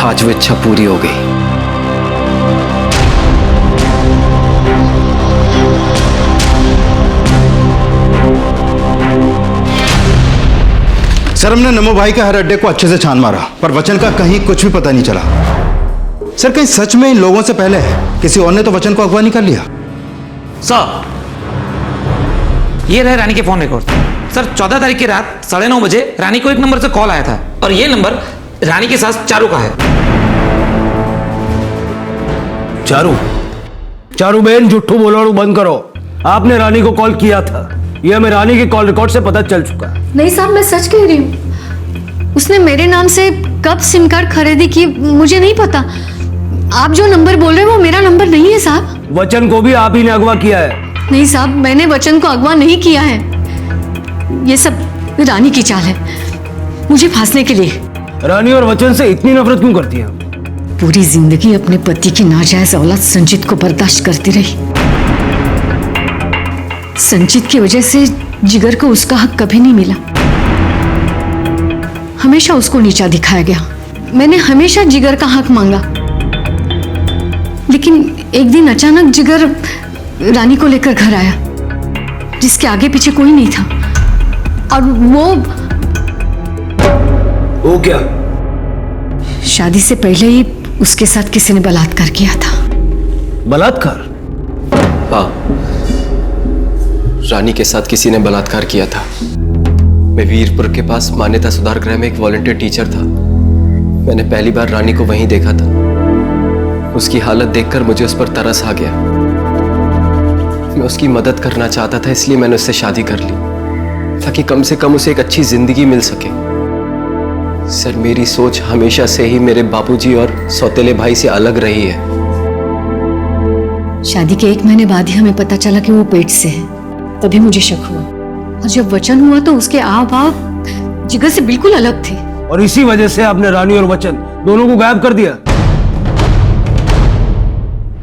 आज वो इच्छा पूरी हो गई। सर, हमने नमो भाई के हर अड्डे को अच्छे से छान मारा, पर वचन का कहीं कुछ भी पता नहीं चला। सर, कहीं सच में इन लोगों से पहले किसी और ने तो वचन को अगवा नहीं कर लिया? सर, ये रहे रानी के फोन रिकॉर्ड। सर, 14 तारीख की रात 9:30 बजे रानी को एक नंबर से कॉल आया था, और ये नंबर रानी के साथ चारू का है। चारू? चारू बहन, झूठू बोलना बंद करो। आपने रानी को कॉल किया था, यह हमें रानी के कॉल रिकॉर्ड से पता चल चुका है। नहीं साहब, मैं सच कह रही हूँ। उसने मेरे नाम से कब सिम कार्ड खरीदी की मुझे नहीं पता। आप जो नंबर बोल रहे हो वो मेरा नंबर नहीं है साहब। वचन को भी आप ही ने अगवा किया है। नहीं साहब, मैंने वचन को अगवा नहीं किया है। ये सब रानी की चाल है। मुझे फांसने के लिए। रानी और वचन से इतनी नफरत क्यों करती है? पूरी जिंदगी अपने पति की नाजायज औलाद संजीत को बर्दाश्त करती रही। संजीत की वजह से जिगर को उसका हक कभी नहीं मिला। हमेशा उसको नीचा दिखाया गया। मैंने हमेशा जिगर का हक मांगा, लेकिन एक दिन अचानक जिगर रानी को लेकर घर आया, जिसके आगे पीछे कोई नहीं था। और वो क्या? शादी से पहले ही उसके साथ किसी ने बलात्कार किया था। बलात्कार? हाँ, रानी के साथ किसी ने बलात्कार किया था। मैं वीरपुर के पास मान्यता सुधार गृह में एक वॉलंटियर टीचर था। मैंने पहली बार रानी को वहीं देखा था। उसकी हालत देखकर मुझे उस पर तरस आ गया। मैं उसकी मदद करना चाहता था, इसलिए मैंने उससे शादी कर ली, ताकि कम से कम उसे एक अच्छी जिंदगी मिल सके। सर, मेरी सोच हमेशा से ही मेरे बापूजी और सौतेले भाई से अलग रही है। शादी के 1 महीने बाद ही हमें पता चला कि वो पेट से है, तभी मुझे शक हुआ। और जब वचन हुआ तो उसके आव भाव जिगर से बिल्कुल अलग थे। और इसी वजह से आपने रानी और बच्चन दोनों को गायब कर दिया।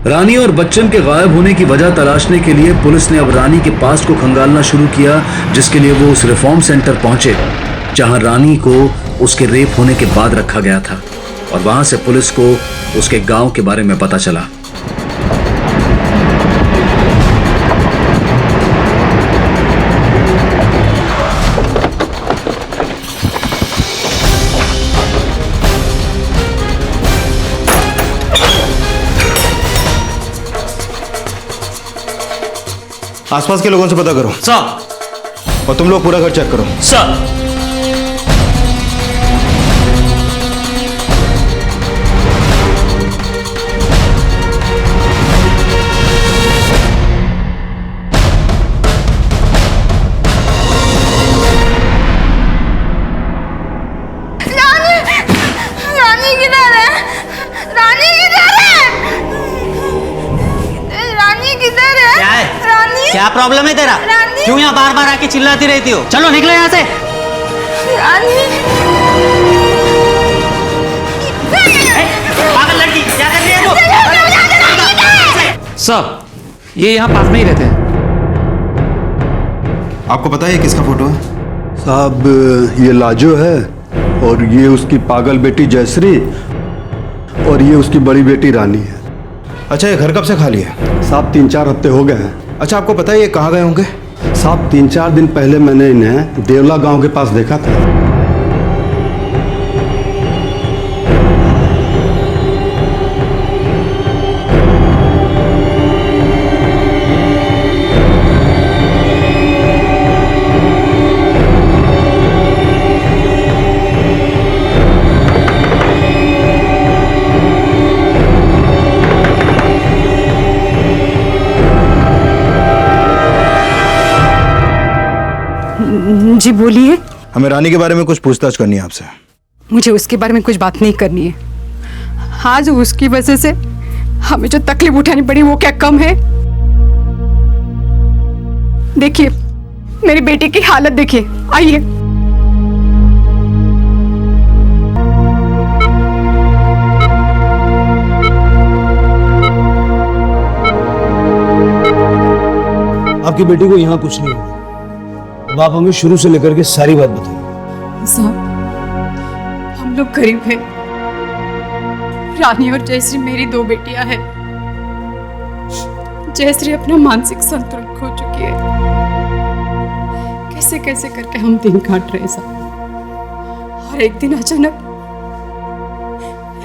रानी और बच्चन के गायब होने की वजह तलाशने के लिए पुलिस ने अब रानी के पास्ट को खंगालना शुरू किया, जिसके लिए वो उस रिफॉर्म सेंटर पहुंचे जहां रानी को उसके रेप होने के बाद रखा गया था। और वहां से पुलिस को उसके गांव के बारे में पता चला। आसपास के लोगों से पता करो सर। और तुम लोग पूरा घर चेक करो सर। रानी किधर है? रानी किधर है? रानी किधर है? क्या है? रानी? क्या प्रॉब्लम है तेरा? रानी? क्यों यहाँ बार बार आके चिल्लाती रहती हो? चलो निकलो यहाँ से। रानी? पागल लड़की, क्या कर रही है तू? सर, ये यहाँ पास में ही रहते हैं। आपको पता है ये किसका फोटो है? साहब, ये लाजो है और ये उसकी पागल बेटी जयश्री और ये उसकी बड़ी बेटी रानी है। अच्छा, ये घर कब से खाली है? साहब 3-4 हफ्ते हो गए हैं। अच्छा, आपको पता है ये कहाँ गए होंगे? साहब 3-4 दिन पहले मैंने इन्हें देवला गांव के पास देखा था। जी बोलिए। हमें रानी के बारे में कुछ पूछताछ करनी है आपसे। मुझे उसके बारे में कुछ बात नहीं करनी है। आज उसकी वजह से हमें जो तकलीफ उठानी पड़ी वो क्या कम है? देखिए, मेरी बेटी की हालत देखिए। आइए। आपकी बेटी को यहाँ कुछ नहीं हुआ। अब आप हमें शुरू से लेकर के सारी बात बताइए। साहब, हम लोग गरीब हैं। रानी और जयश्री मेरी 2 बेटियां हैं। जयश्री अपना मानसिक संतुलन खो चुकी है। कैसे कैसे करके हम दिन काट रहे साहब। और एक दिन अचानक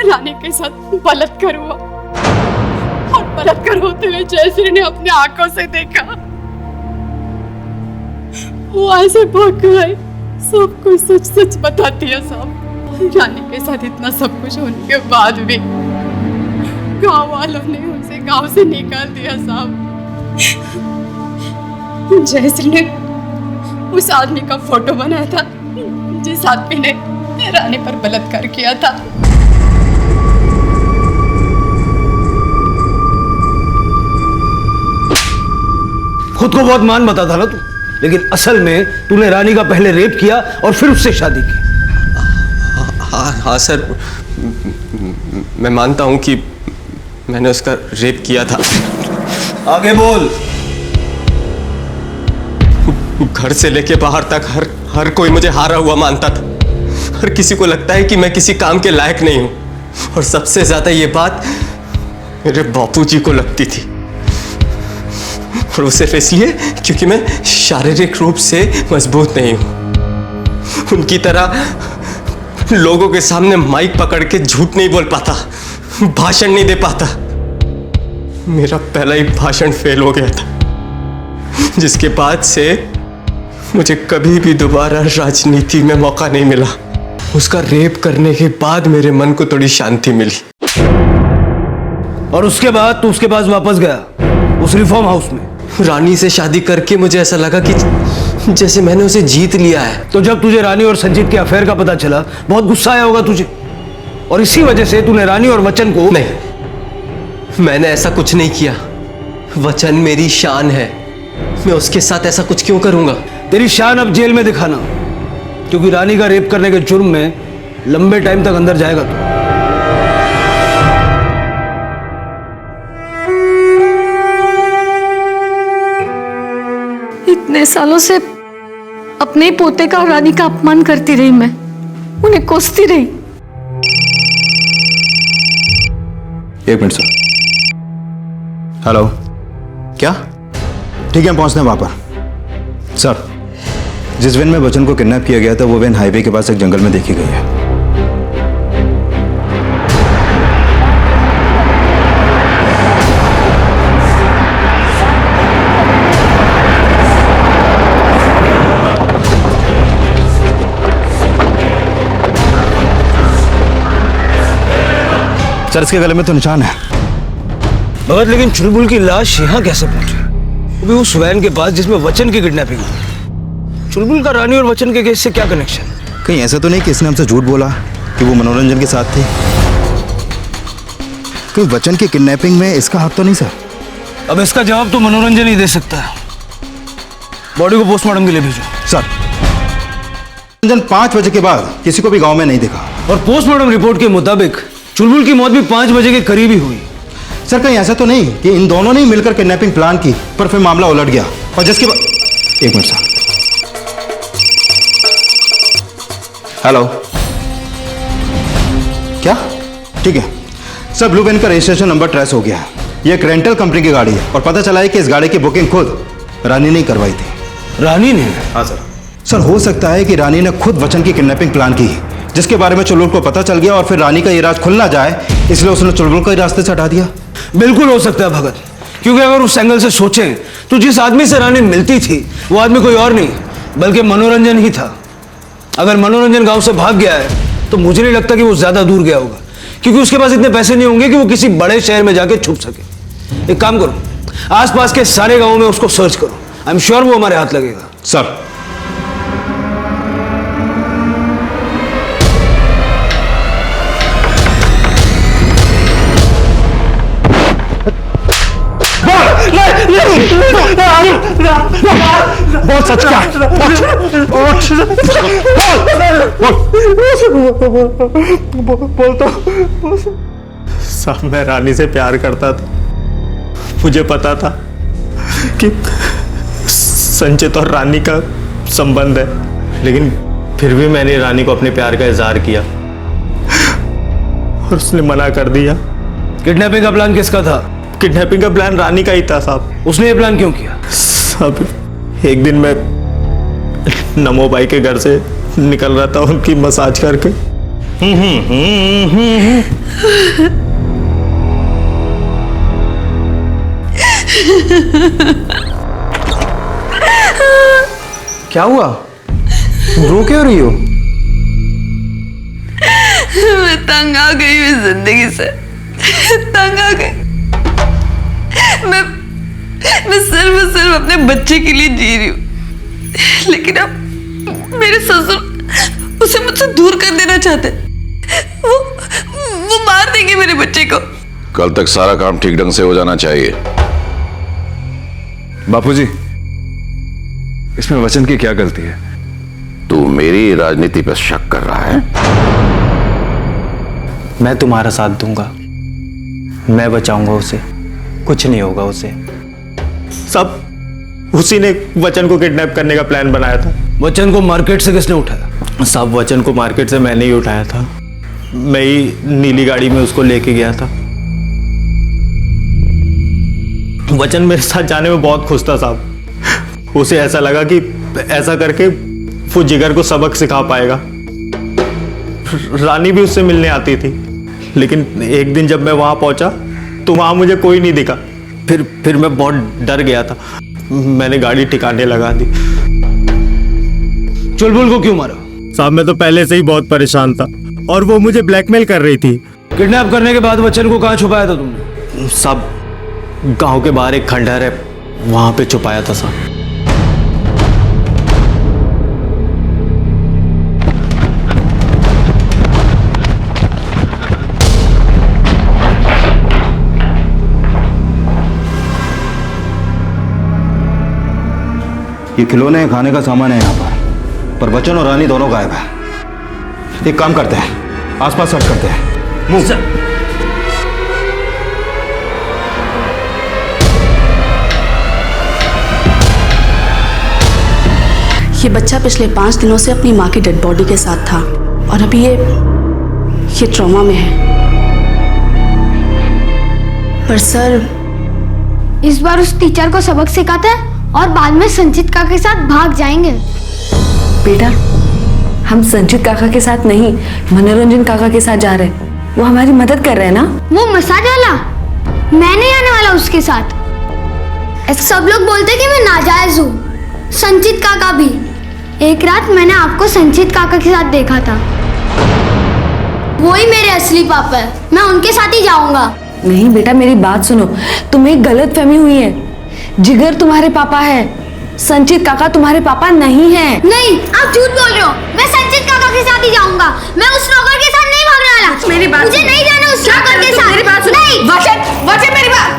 रानी के साथ बलात्कार हुआ और बलात्कार होते हुए जयश्री ने अपने आंखों से देखा। वो ऐसे भाग गए। सब कुछ सच सच बताती है साहब। रानी के साथ इतना सब कुछ होने के बाद भी गांव वालों ने उसे गांव से निकाल दिया साहब। जयश्री ने उस आदमी का फोटो बनाया था जिस आदमी ने रानी पर बलात्कार किया था। खुद को बहुत मान बताता ना तू, लेकिन असल में तूने रानी का पहले रेप किया और फिर उससे शादी की। हाँ सर, मैं मानता हूँ कि मैंने उसका रेप किया था। आगे बोल। घर से लेके बाहर तक हर कोई मुझे हारा हुआ मानता था। हर किसी को लगता है कि मैं किसी काम के लायक नहीं हूं, और सबसे ज्यादा ये बात मेरे बापूजी को लगती थी, और वो सिर्फ इसलिए क्योंकि मैं शारीरिक रूप से मजबूत नहीं हूं। उनकी तरह लोगों के सामने माइक पकड़ के झूठ नहीं बोल पाता, भाषण नहीं दे पाता। मेरा पहला ही भाषण फेल हो गया था, जिसके बाद से मुझे कभी भी दोबारा राजनीति में मौका नहीं मिला। उसका रेप करने के बाद मेरे मन को थोड़ी शांति मिली। और उसके बाद तू उसके पास वापस गया उस रिफॉर्म हाउस में। रानी से शादी करके मुझे ऐसा लगा कि जैसे मैंने उसे जीत लिया है। तो जब तुझे रानी और संजीत के अफेयर का पता चला, बहुत गुस्सा आया होगा तुझे, और इसी वजह से तूने रानी और वचन को। नहीं, मैंने ऐसा कुछ नहीं किया। वचन मेरी शान है, मैं उसके साथ ऐसा कुछ क्यों करूंगा? तेरी शान अब जेल में दिखाना, क्योंकि रानी का रेप करने के जुर्म में लंबे टाइम तक अंदर जाएगा तू। इतने सालों से अपने पोते का और रानी का अपमान करती रही मैं, उन्हें कोसती रही। एक मिनट सर। हेलो, क्या? ठीक है, हम पहुंचते हैं वहां पर। सर, जिस वैन में बच्चन को किडनैप किया गया था वो वैन हाईवे के पास एक जंगल में देखी गई है। सर, इसके गले में तो निशान है। भगत, लेकिन चुलबुल की लाश यहाँ कैसे पहुंची? वो भी उस वैन के पास जिसमें वचन की किडनैपिंग हुई। चुलबुल का रानी और वचन के केस से क्या कनेक्शन? कहीं ऐसा तो नहीं कि इसने हमसे झूठ बोला कि वो मनोरंजन के साथ थी? कहीं वचन की किडनैपिंग में इसका हाथ तो नहीं सर? अब इसका जवाब तो मनोरंजन ही दे सकता है। बॉडी को पोस्टमार्टम के लिए भेजो। सर, मनोरंजन 5 बजे के बाद किसी को भी गांव में नहीं दिखा, और पोस्टमार्टम रिपोर्ट के मुताबिक चुलबुल की मौत भी 5 बजे के करीब ही हुई। सर, कहीं ऐसा तो नहीं कि इन दोनों ने ही मिलकर किडनैपिंग प्लान की पर फिर मामला उलट गया और जिसके बाद। एक मिनट सर। हेलो, क्या? ठीक है सर, ब्लू वैन का रजिस्ट्रेशन नंबर ट्रेस हो गया है। ये एक रेंटल कंपनी की गाड़ी है और पता चला है कि इस गाड़ी की बुकिंग खुद रानी ने करवाई थी। रानी ने? हाँ सर। सर, हो सकता है कि रानी ने खुद वचन की किडनैपिंग प्लान की, जिसके बारे में चुलबुल को पता चल गया और फिर रानी का ये राज खुल ना जाए इसलिए उसने चुलबुल को ही रास्ते से हटा दिया। बिल्कुल हो सकता है भगत, क्योंकि अगर उस एंगल से सोचें तो जिस आदमी से रानी मिलती थी वो आदमी कोई और नहीं बल्कि मनोरंजन ही था। अगर मनोरंजन गांव से भाग गया है तो मुझे नहीं लगता कि वो ज्यादा दूर गया होगा, क्योंकि उसके पास इतने पैसे नहीं होंगे कि वो किसी बड़े शहर में जाके छुप सके। एक काम करो, आसपास के सारे गांवों में उसको सर्च करो। आई एम श्योर वो हमारे हाथ लगेगा। सर, बहुत सच क्या? साहब, मैं रानी से प्यार करता था। मुझे पता था कि संचित और रानी का संबंध है, लेकिन फिर भी मैंने रानी को अपने प्यार का इजहार किया और उसने मना कर दिया। किडनैपिंग का प्लान किसका था? किडनैपिंग का प्लान रानी का ही था साहब। उसने ये प्लान क्यों किया? साहब, एक दिन मैं नमो भाई के घर से निकल रहा था उनकी मसाज करके। क्या हुआ? रो क्यों रही हो? मैं तंग आ गई हूँ जिंदगी से, तंग आ गई। मैं सिर्फ अपने बच्चे के लिए जी रही हूँ, लेकिन अब मेरे ससुर उसे मुझसे दूर कर देना चाहते। वो मार देंगे मेरे बच्चे को। कल तक सारा काम ठीक ढंग से हो जाना चाहिए। बापूजी, इसमें वचन की क्या गलती है? तू मेरी राजनीति पर शक कर रहा है? मैं तुम्हारा साथ दूंगा, मैं बचाऊंगा उसे, कुछ नहीं होगा उसे। सब उसी ने वचन को किडनैप करने का प्लान बनाया था। वचन को मार्केट से किसने उठाया? सब वचन को मार्केट से मैंने ही उठाया था। मैं ही नीली गाड़ी में उसको लेके गया था। वचन मेरे साथ जाने में बहुत खुश था साहब। उसे ऐसा लगा कि ऐसा करके वो जिगर को सबक सिखा पाएगा। रानी भी उससे मिलने आती थी, लेकिन एक दिन जब मैं वहां पहुंचा तो वहां मुझे कोई नहीं दिखा। फिर मैं बहुत डर गया था। मैंने गाड़ी ठिकाने लगा दी। चुलबुल को क्यों मारा? साहब मैं तो पहले से ही बहुत परेशान था और वो मुझे ब्लैकमेल कर रही थी। किडनैप करने के बाद वचन को कहाँ छुपाया था तुमने? सब गांव के बाहर एक खंडहर है, वहां पे छुपाया था साहब। ये खिलौने खाने का सामान है यहाँ पर वचन और रानी दोनों गायब है। एक काम करते हैं, आसपास सर्च करते हैं। मूव। ये बच्चा पिछले 5 दिनों से अपनी माँ की डेड बॉडी के साथ था और अभी ये ट्रॉमा में है। पर सर, इस बार उस टीचर को सबक सिखाते हैं और बाद में संचित काका के साथ भाग जाएंगे। बेटा, हम संचित काका के साथ नहीं, मनोरंजन काका के साथ जा रहे हैं। वो हमारी मदद कर रहे हैं ना। वो मसाज वाला, मैं नहीं आने वाला उसके साथ। सब लोग बोलते कि मैं नाजायज हूँ। संचित काका भी। एक रात मैंने आपको संचित काका के साथ देखा था। वही मेरे असली पापा है, मैं उनके साथ ही जाऊंगा। नहीं बेटा, मेरी बात सुनो, तुम्हें गलत फहमी हुई है। जिगर तुम्हारे पापा है, संचित काका तुम्हारे पापा नहीं है। नहीं, आप झूठ बोल रहे हो। मैं संचित काका के साथ ही जाऊंगा। मैं उस नौकर के साथ नहीं भागने वाला। मेरी बात मुझे नहीं जाना उस नौकर के साथ। मेरी बात सुनो। नहीं। वचन मेरी बात।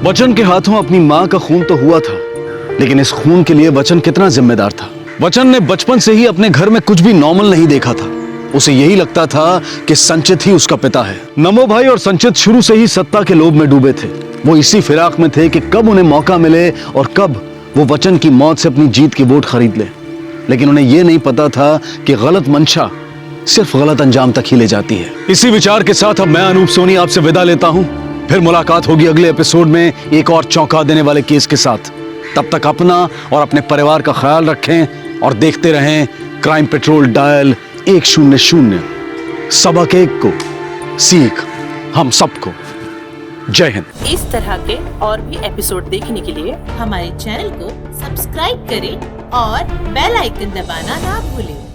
वचन के हाथों अपनी माँ का खून तो हुआ था, लेकिन इस खून के लिए वचन कितना जिम्मेदार था। वचन ने बचपन से ही अपने घर में कुछ भी नॉर्मल नहीं देखा था। उसे यही लगता था कि संचित ही उसका पिता है। नमो भाई और संचित शुरू से ही सत्ता के लोभ में डूबे थे। वो इसी फिराक में थे कि कब उन्हें मौका मिले और कब वो वचन की मौत से अपनी जीत की वोट खरीद ले। लेकिन उन्हें यह नहीं पता था कि गलत मंशा सिर्फ गलत अंजाम तक ही ले जाती है। इसी विचार के साथ अब मैं अनूप सोनी आपसे विदा लेता हूं। फिर मुलाकात होगी अगले एपिसोड में एक और चौंका देने वाले केस के साथ। तब तक अपना और अपने परिवार का ख्याल रखें और देखते रहें क्राइम पेट्रोल डायल 100। सबक एक को, सीख हम सबको। जय हिंद। इस तरह के और भी एपिसोड देखने के लिए हमारे चैनल को सब्सक्राइब करें और बेल आइकन दबाना ना भूलें।